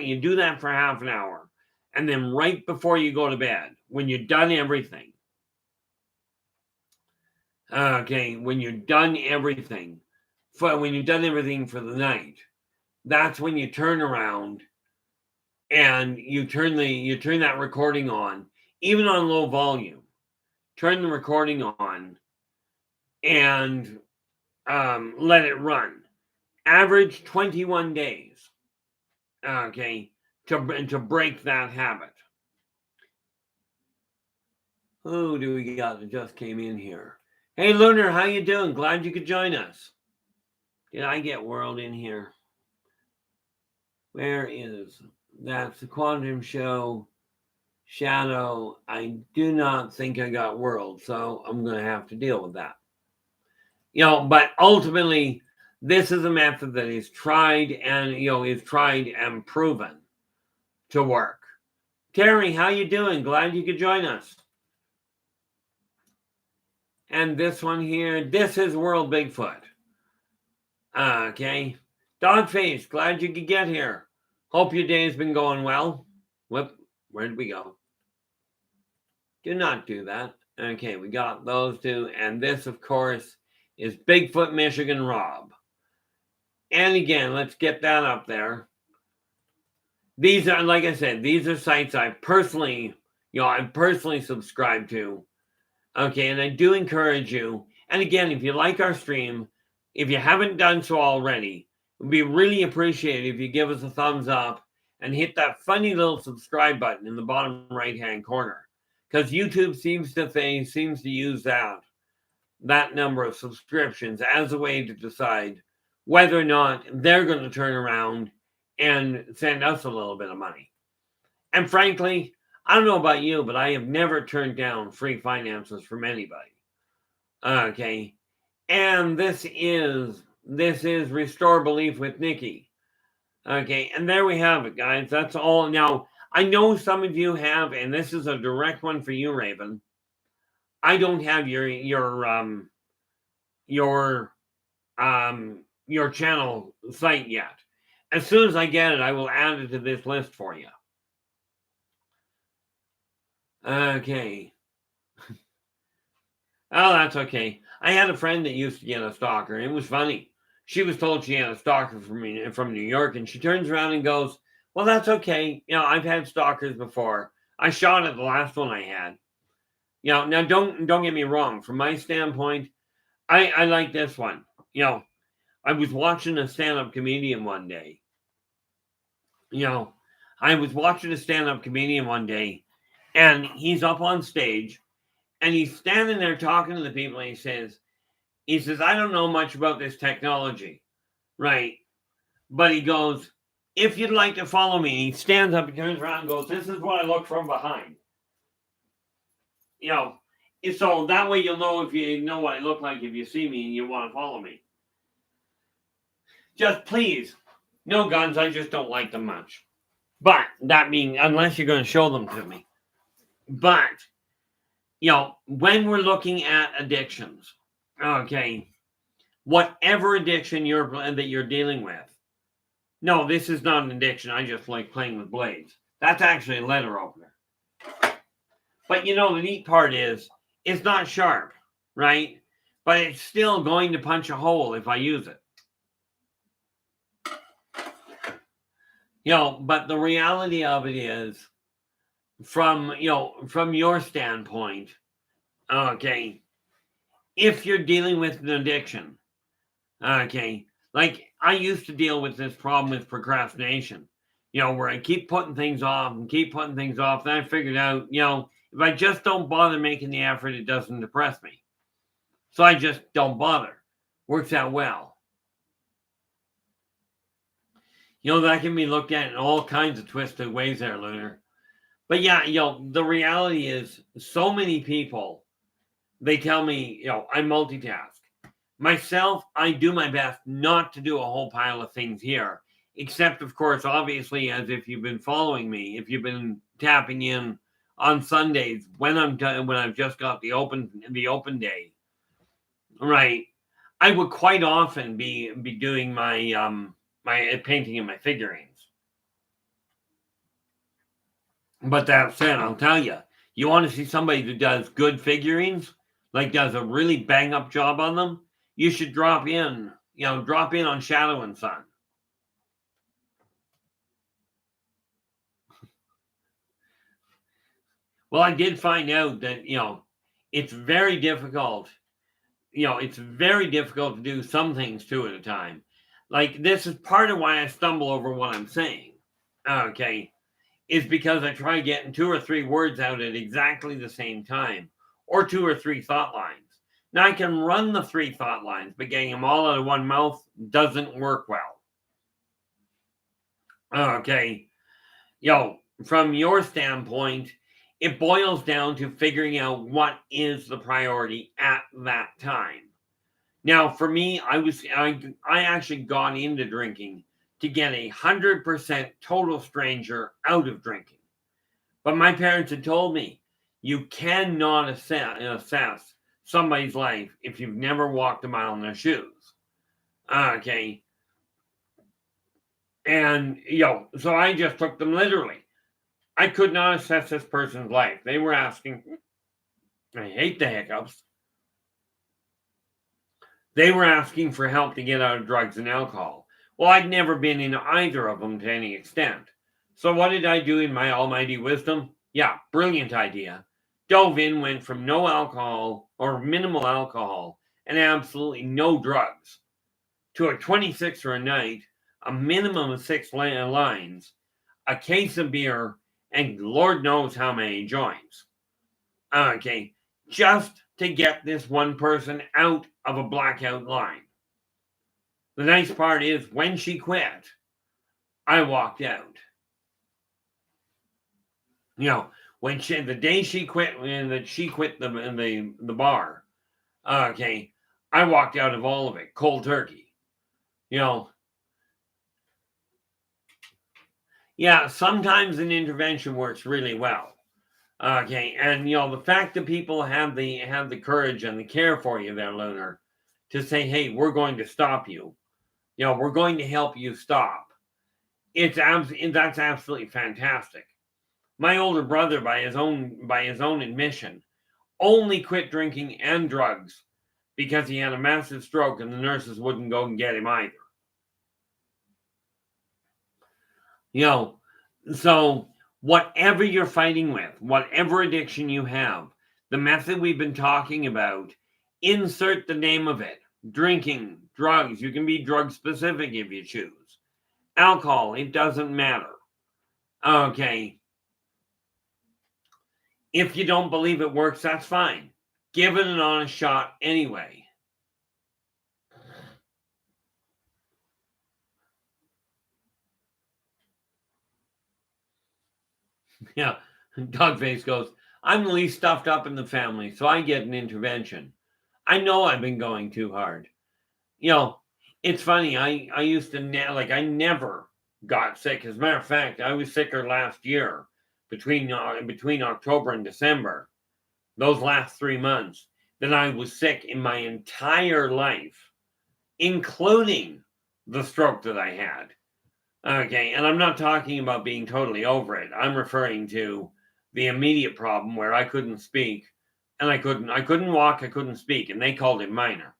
you do that for half an hour, and then right before you go to bed, when you're done everything, when you're done everything for the night, that's when you turn around and you turn that recording on, even on low volume. Turn the recording on and let it run. Average 21 days. Okay, to break that habit. Who do we got that just came in here? Hey, Lunar, how you doing? Glad you could join us. Did I get World in here? Where is... That's the Quantum Show. Shadow. I do not think I got World, so I'm going to have to deal with that. But ultimately, this is a method that is tried and proven to work. Terry, how you doing? Glad you could join us. And this one here, this is World Bigfoot. Okay. Dogface, glad you could get here. Hope your day's been going well. Whoop, where did we go? Do not do that. Okay, we got those two. And this, of course, is Bigfoot Michigan Rob. And again, let's get that up there. These are, like I said, these are sites I personally subscribe to. Okay, and I do encourage you, And again, if you like our stream, if you haven't done so already, it would be really appreciated if you give us a thumbs up and hit that funny little subscribe button in the bottom right-hand corner. Because YouTube seems to use that number of subscriptions as a way to decide whether or not they're going to turn around and send us a little bit of money. And frankly, I don't know about you, but I have never turned down free finances from anybody. Okay. And this is Restore Belief with Nikki. Okay, and there we have it, guys. That's all. Now, I know some of you have, and this is a direct one for you, Raven. I don't have your channel site yet. As soon as I get it, I will add it to this list for you. Okay. Oh, that's okay. I had a friend that used to get a stalker. It was funny. She was told she had a stalker from New York, and she turns around and goes, well, that's okay. I've had stalkers before. I shot at the last one I had. Now don't get me wrong. From my standpoint, I like this one. I was watching a stand-up comedian one day. And he's up on stage, and he's standing there talking to the people, and he says, I don't know much about this technology, right? But he goes, if you'd like to follow me, he stands up, he turns around and goes, this is what I look from behind. So that way you'll know if you know what I look like if you see me and you want to follow me. Just please, no guns, I just don't like them much. But that being, unless you're going to show them to me. But, when we're looking at addictions, okay, whatever addiction that you're dealing with. No, this is not an addiction. I just like playing with blades. That's actually a letter opener. But the neat part is it's not sharp, right? But it's still going to punch a hole if I use it. But the reality of it is, from your standpoint, okay, if you're dealing with an addiction, okay, like I used to deal with this problem with procrastination, where I keep putting things off. Then I figured out, if I just don't bother making the effort, it doesn't depress me. So I just don't bother. Works out well. That can be looked at in all kinds of twisted ways there, Lunar. But yeah, the reality is so many people, they tell me, I multitask. Myself, I do my best not to do a whole pile of things here, except, of course, obviously, as if you've been following me, if you've been tapping in on Sundays when I've just got the open day, right? I would quite often be doing my my painting and my figurines. But that said, I'll tell you, you want to see somebody who does good figurines, like does a really bang up job on them, you should drop in on Shadow and Son. Well, I did find out that, it's very difficult. It's very difficult to do some things two at a time. Like, this is part of why I stumble over what I'm saying. Okay. Is because I try getting 2 or 3 words out at exactly the same time, or 2 or 3 thought lines. Now I can run the 3 thought lines, but getting them all out of one mouth doesn't work well. Okay. From your standpoint, it boils down to figuring out what is the priority at that time. Now, for me, I actually got into drinking to get 100% total stranger out of drinking. But my parents had told me, you cannot assess somebody's life if you've never walked a mile in their shoes. Okay. And, so I just took them literally. I could not assess this person's life. They were asking, I hate the hiccups. They were asking for help to get out of drugs and alcohol. Well, I'd never been in either of them to any extent. So what did I do in my almighty wisdom? Yeah, brilliant idea. Dove in, went from no alcohol or minimal alcohol and absolutely no drugs, to a 26er a night, a minimum of 6 lines, a case of beer, and Lord knows how many joints. Okay, just to get this one person out of a blackout line. The nice part is when she quit, I walked out. When the day she quit, when she quit the bar, okay, I walked out of all of it cold turkey. Yeah, sometimes an intervention works really well. Okay, and the fact that people have the courage and the care for you there, Lunar, to say, hey, we're going to stop you. We're going to help you stop. That's absolutely fantastic. My older brother, by his own admission, only quit drinking and drugs because he had a massive stroke and the nurses wouldn't go and get him either. So whatever you're fighting with, whatever addiction you have, the method we've been talking about, insert the name of it. Drinking, drugs, you can be drug specific if you choose. Alcohol, it doesn't matter. Okay. If you don't believe it works, that's fine. Give it an honest shot anyway. Yeah, Dogface goes, I'm the least stuffed up in the family, so I get an intervention. I know I've been going too hard. It's funny. I used to, I never got sick. As a matter of fact, I was sicker last year between October and December, those last 3 months, than I was sick in my entire life, including the stroke that I had. Okay, and I'm not talking about being totally over it. I'm referring to the immediate problem where I couldn't speak, and I couldn't walk, I couldn't speak, and they called it minor.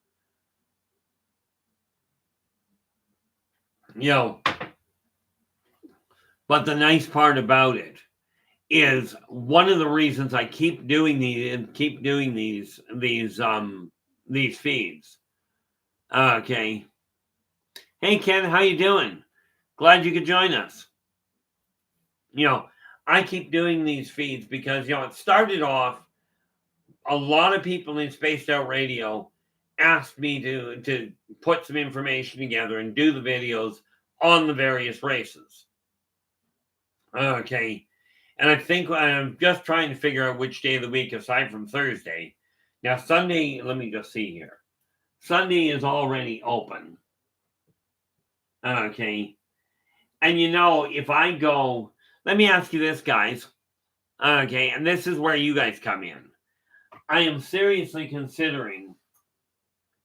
But the nice part about it is one of the reasons I keep doing these feeds. Okay. Hey Ken, how you doing? Glad you could join us. I keep doing these feeds because it started off, a lot of people in Spaced Out Radio asked me to put some information together and do the videos on the various races. Okay. And I think I'm just trying to figure out which day of the week aside from Thursday. Now, Sunday, let me just see here. Sunday is already open. Okay. And if I go, let me ask you this, guys. Okay. And this is where you guys come in. I am seriously considering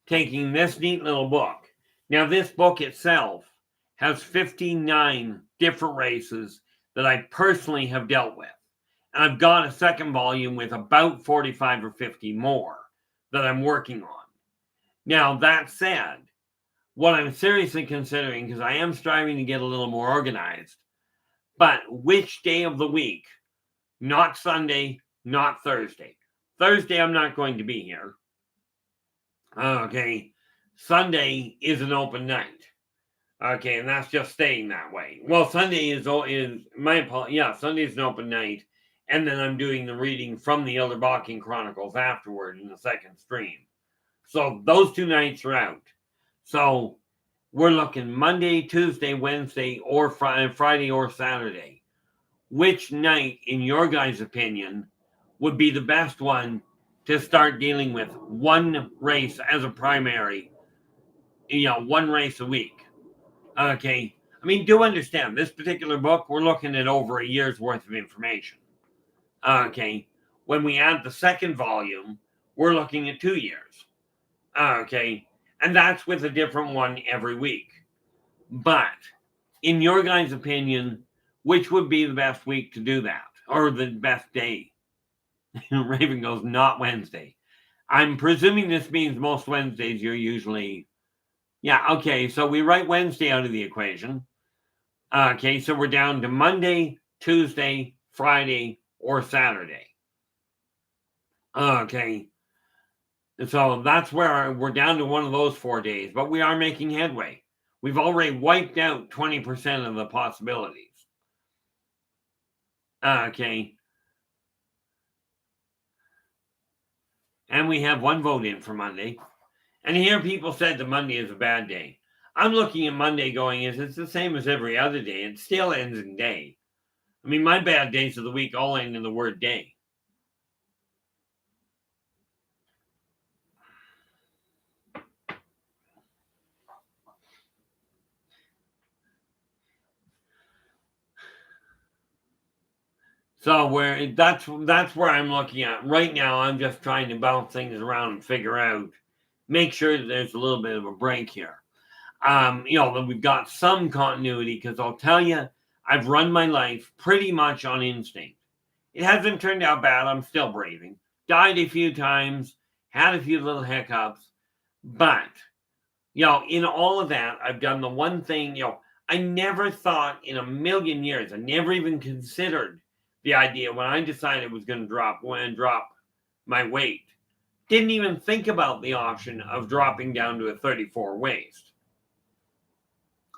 taking this neat little book. Now, this book itself has 59 different races that I personally have dealt with. And I've got a second volume with about 45 or 50 more that I'm working on. Now, that said, what I'm seriously considering, because I am striving to get a little more organized, but which day of the week, not Sunday, not Thursday. Thursday, I'm not going to be here. Okay. Sunday is an open night. Okay, and that's just staying that way. Well, Sunday is Sunday is an open night, and then I'm doing the reading from the Yldrbac Chronicles afterward in the second stream. So those 2 nights are out. So we're looking Monday, Tuesday, Wednesday, or Friday or Saturday. Which night, in your guys' opinion, would be the best one to start dealing with one race as a primary? One race a week. Okay. I mean, do understand, this particular book, we're looking at over a year's worth of information. Okay. When we add the second volume, we're looking at 2 years. Okay. And that's with a different one every week. But in your guys' opinion, which would be the best week to do that? Or the best day? Raven goes, not Wednesday. I'm presuming this means most Wednesdays you're usually... Yeah, okay, so we write Wednesday out of the equation. Okay, so we're down to Monday, Tuesday, Friday, or Saturday. Okay. So that's where we're down to one of those 4 days, but we are making headway. We've already wiped out 20% of the possibilities. Okay. And we have one vote in for Monday. And here people said that Monday is a bad day. I'm looking at Monday going, it's the same as every other day. It still ends in day. I mean, my bad days of the week all end in the word day. So that's where I'm looking at right now. I'm just trying to bounce things around and figure out, make sure that there's a little bit of a break here. That we've got some continuity, because I'll tell you, I've run my life pretty much on instinct. It hasn't turned out bad. I'm still breathing. Died a few times, had a few little hiccups, but in all of that, I've done the one thing. I never thought in a million years, I never even considered the idea when I decided I was going to drop my weight. Didn't even think about the option of dropping down to a 34 waist.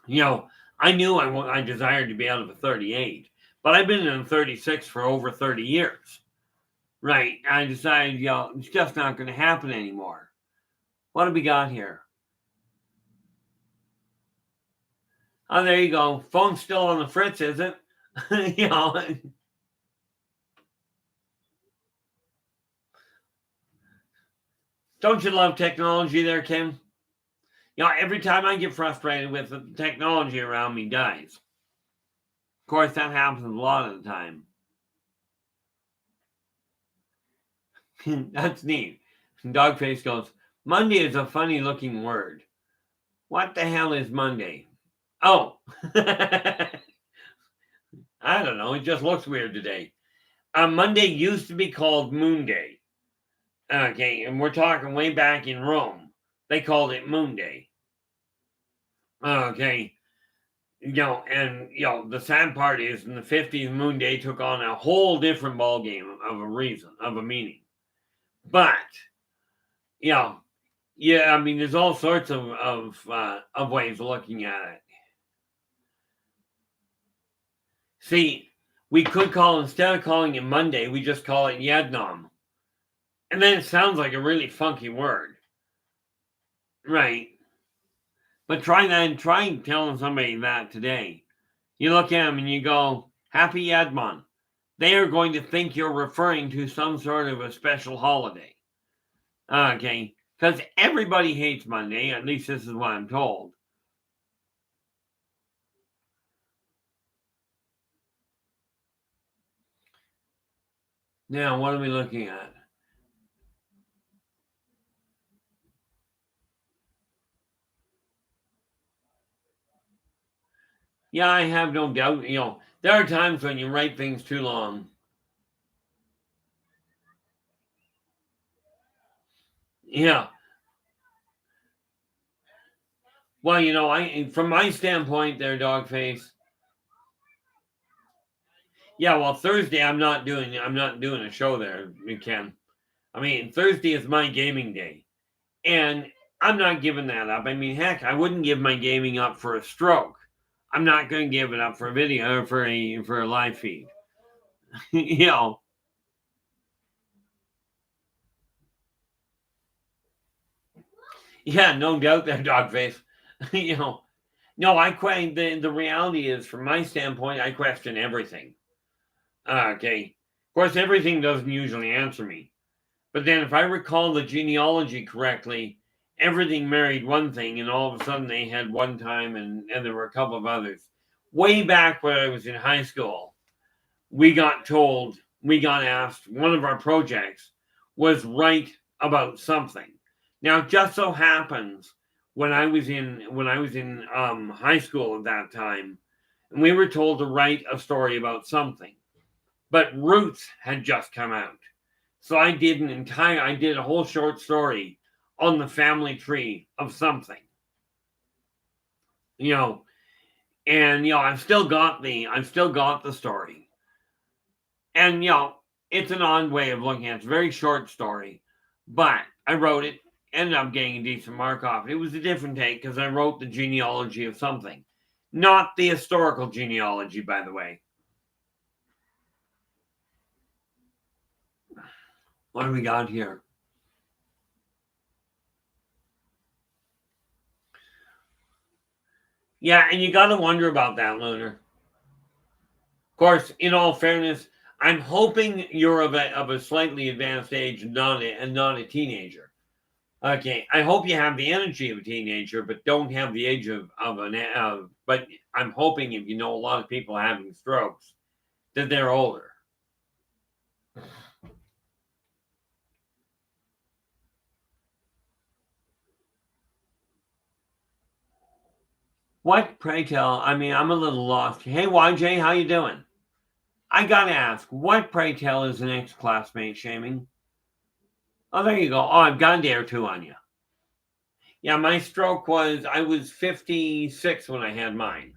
I knew I desired to be out of a 38, but I've been in a 36 for over 30 years. Right. I decided, it's just not going to happen anymore. What have we got here? Oh, there you go. Phone's still on the fritz, is it? Don't you love technology there, Kim? Every time I get frustrated with the technology around me dies. Of course, that happens a lot of the time. That's neat. Dogface goes, Monday is a funny looking word. What the hell is Monday? Oh. I don't know. It just looks weird today. Monday used to be called Moon Day. Okay, and we're talking way back in Rome. They called it Moon Day. Okay. The sad part is in the 50s, Moon Day took on a whole different ballgame of a meaning. But, I mean, there's all sorts of ways of looking at it. See, we could instead of calling it Monday, we just call it Yadnom. And then it sounds like a really funky word. Right. But try telling somebody that today. You look at them and you go, Happy Yadmon. They are going to think you're referring to some sort of a special holiday. Okay. Because everybody hates Monday. At least this is what I'm told. Now, what are we looking at? Yeah, I have no doubt. There are times when you write things too long. Yeah. Well, from my standpoint there, Dogface. Yeah, well, Thursday I'm not doing a show there, Ken. I mean, Thursday is my gaming day. And I'm not giving that up. I mean, heck, I wouldn't give my gaming up for a stroke. I'm not going to give it up for a video or for a live feed. Yeah, no doubt there, Dogface. No, the reality is, from my standpoint, I question everything. Okay. Of course, everything doesn't usually answer me. But then if I recall the genealogy correctly, everything married one thing, and all of a sudden they had one time, and there were a couple of others. Way back when I was in high school, we got asked, one of our projects was write about something. Now, it just so happens when I was in high school at that time, and we were told to write a story about something. But Roots had just come out. So I did a whole short story on the family tree of something. And I've still got the story. And it's an odd way of looking at it. It's a very short story, but I wrote it, ended up getting a decent mark off it. It was a different take because I wrote the genealogy of something. Not the historical genealogy, by the way. What do we got here? Yeah, and you got to wonder about that, Lunar. Of course, in all fairness, I'm hoping you're of a slightly advanced age and not a teenager. Okay, I hope you have the energy of a teenager, but don't have the age of an. But I'm hoping if you know a lot of people having strokes, that they're older. What, pray tell? I mean, I'm a little lost. Hey, YJ, how you doing? I gotta ask, what, pray tell, is an ex-classmate shaming? Oh, there you go. Oh, I've got a day or two on you. Yeah, my stroke I was 56 when I had mine.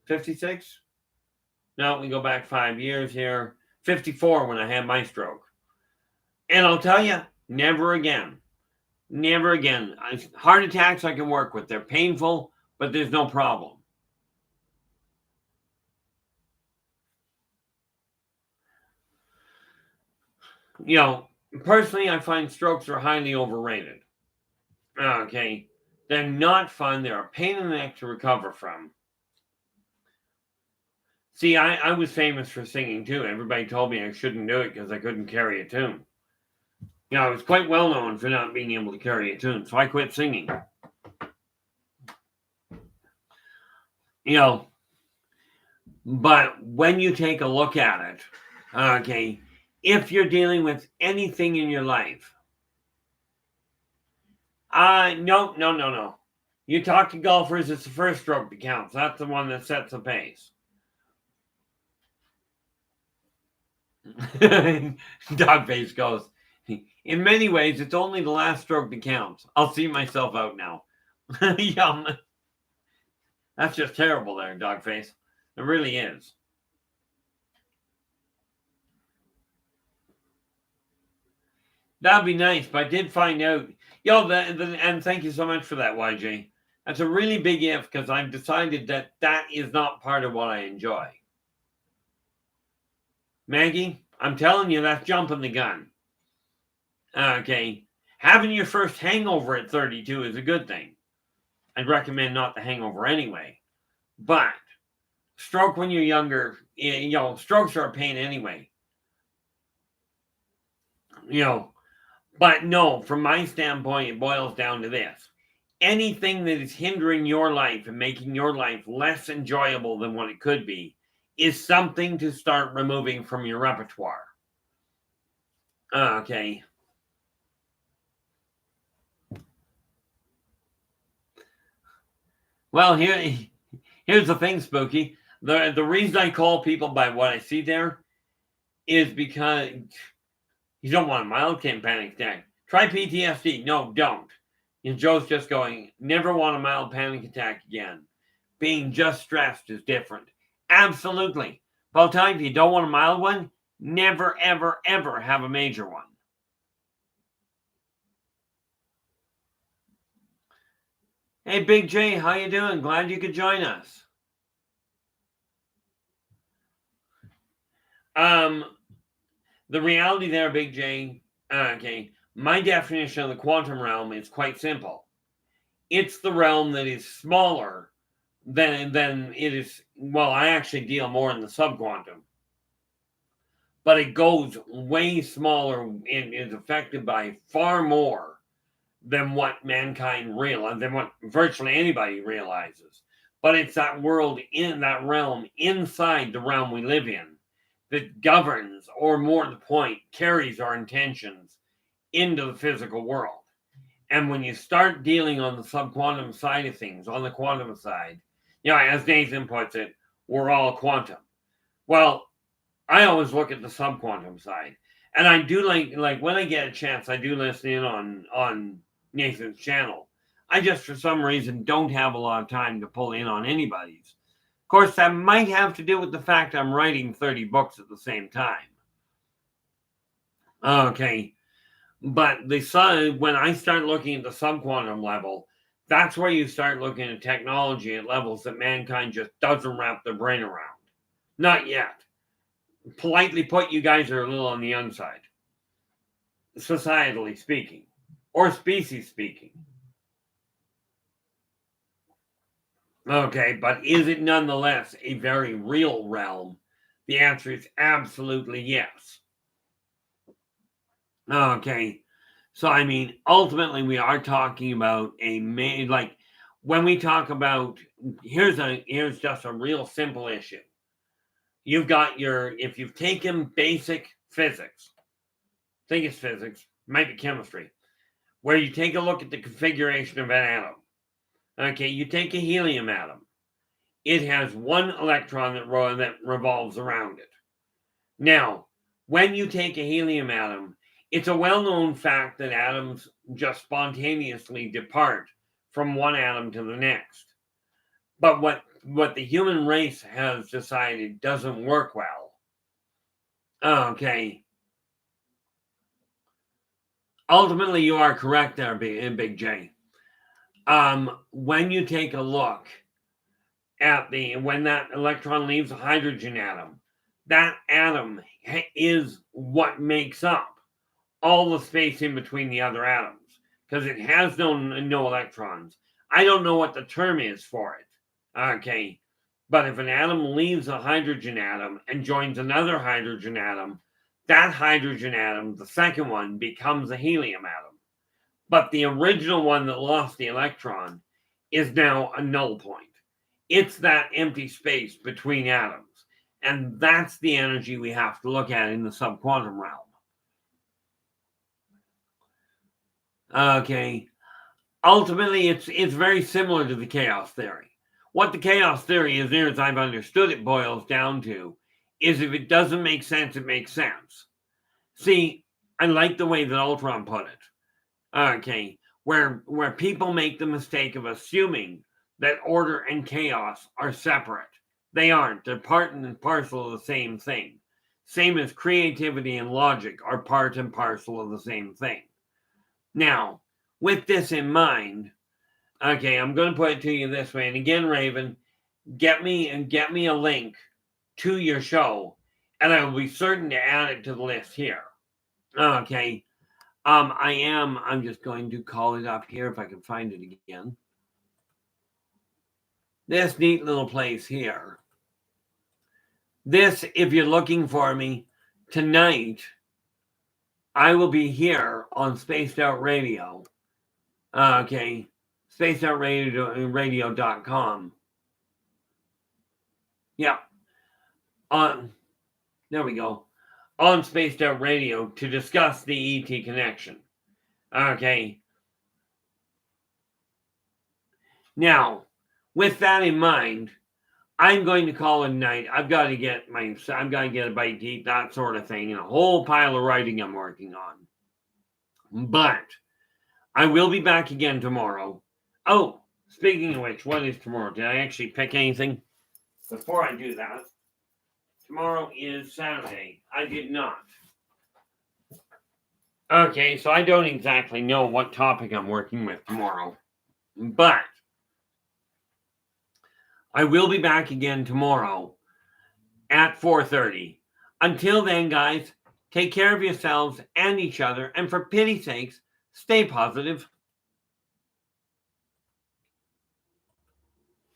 56? No, we go back 5 years here. 54 when I had my stroke. And I'll tell you, never again. Never again. Heart attacks I can work with. They're painful, but there's no problem. You know, personally, I find strokes are highly overrated. Okay. They're not fun. They're a pain in the neck to recover from. See, I was famous for singing too. Everybody told me I shouldn't do it because I couldn't carry a tune. You know, I was quite well known for not being able to carry a tune, so I quit singing. You know, but when you take a look at it, okay, if you're dealing with anything in your life, no. You talk to golfers, it's the first stroke that counts. That's the one that sets the pace. Dogface goes, in many ways, it's only the last stroke that counts. I'll see myself out now. Yum. That's just terrible there, Dogface. It really is. That'd be nice, but I did find out. And thank you so much for that, YJ. That's a really big if because I've decided that is not part of what I enjoy. Maggie, I'm telling you, that's jumping the gun. Okay. Having your first hangover at 32 is a good thing. I'd recommend not the hangover anyway. But stroke when you're younger, strokes are a pain anyway. But no, from my standpoint, it boils down to this. Anything that is hindering your life and making your life less enjoyable than what it could be is something to start removing from your repertoire. Okay. Well, here's the thing, Spooky. The reason I call people by what I see there is because you don't want a mild panic attack. Try PTSD. No, don't. And Joe's just going, never want a mild panic attack again. Being just stressed is different. Absolutely. But I'll tell you, if you don't want a mild one, never, ever, ever have a major one. Hey, Big J, how you doing? Glad you could join us. The reality there, Big J, okay, my definition of the quantum realm is quite simple. It's the realm that is smaller than it is. Well, I actually deal more in the subquantum, but it goes way smaller and is affected by far more than what mankind realizes, than what virtually anybody realizes. But it's that world in that realm inside the realm we live in that governs, or more to the point, carries our intentions into the physical world. And when you start dealing on the subquantum side of things, on the quantum side, as Nathan puts it, we're all quantum. Well, I always look at the subquantum side. And I do like when I get a chance, I do listen in on Nathan's channel. I just, for some reason, don't have a lot of time to pull in on anybody's. Of course, that might have to do with the fact I'm writing 30 books at the same time. Okay. But when I start looking at the subquantum level, that's where you start looking at technology at levels that mankind just doesn't wrap their brain around. Not yet. Politely put, you guys are a little on the young side, societally speaking, or species speaking. Okay, but is it nonetheless a very real realm? The answer is absolutely yes. Okay, so I mean, ultimately, we are talking about when we talk about here's just a real simple issue. You've got if you've taken basic physics, I think it's physics, might be chemistry, where you take a look at the configuration of an atom. Okay, you take a helium atom. It has one electron that revolves around it. Now, when you take a helium atom, it's a well-known fact that atoms just spontaneously depart from one atom to the next. But what the human race has decided doesn't work well. Okay. Ultimately, you are correct there, Big J. When you take a look at when that electron leaves a hydrogen atom, that atom is what makes up all the space in between the other atoms, because it has no electrons. I don't know what the term is for it. Okay. But if an atom leaves a hydrogen atom and joins another hydrogen atom, that hydrogen atom, the second one, becomes a helium atom. But the original one that lost the electron is now a null point. It's that empty space between atoms. And that's the energy we have to look at in the subquantum realm. Okay. Ultimately, it's very similar to the chaos theory. What the chaos theory is, as I've understood it, boils down to is if it doesn't make sense, it makes sense. See, I like the way that Ultron put it. Okay, where people make the mistake of assuming that order and chaos are separate. They aren't. They're part and parcel of the same thing. Same as creativity and logic are part and parcel of the same thing. Now, with this in mind, okay, I'm going to put it to you this way. And again, Raven, get me a link to your show, and I will be certain to add it to the list here. Okay. I'm just going to call it up here if I can find it again. This neat little place here. This, if you're looking for me, tonight, I will be here on Spaced Out Radio. Okay. SpacedOutRadio.com. Yeah. There we go. On Spaced Out Radio to discuss the ET connection. Okay. Now, with that in mind, I'm going to call it a night. I've got to get a bite to eat, that sort of thing, and a whole pile of writing I'm working on. But I will be back again tomorrow. Oh, speaking of which, what is tomorrow? Did I actually pick anything? Before I do that, tomorrow is Saturday. I did not. Okay, so I don't exactly know what topic I'm working with tomorrow. But I will be back again tomorrow at 4:30. Until then, guys, take care of yourselves and each other. And for pity's sakes, stay positive.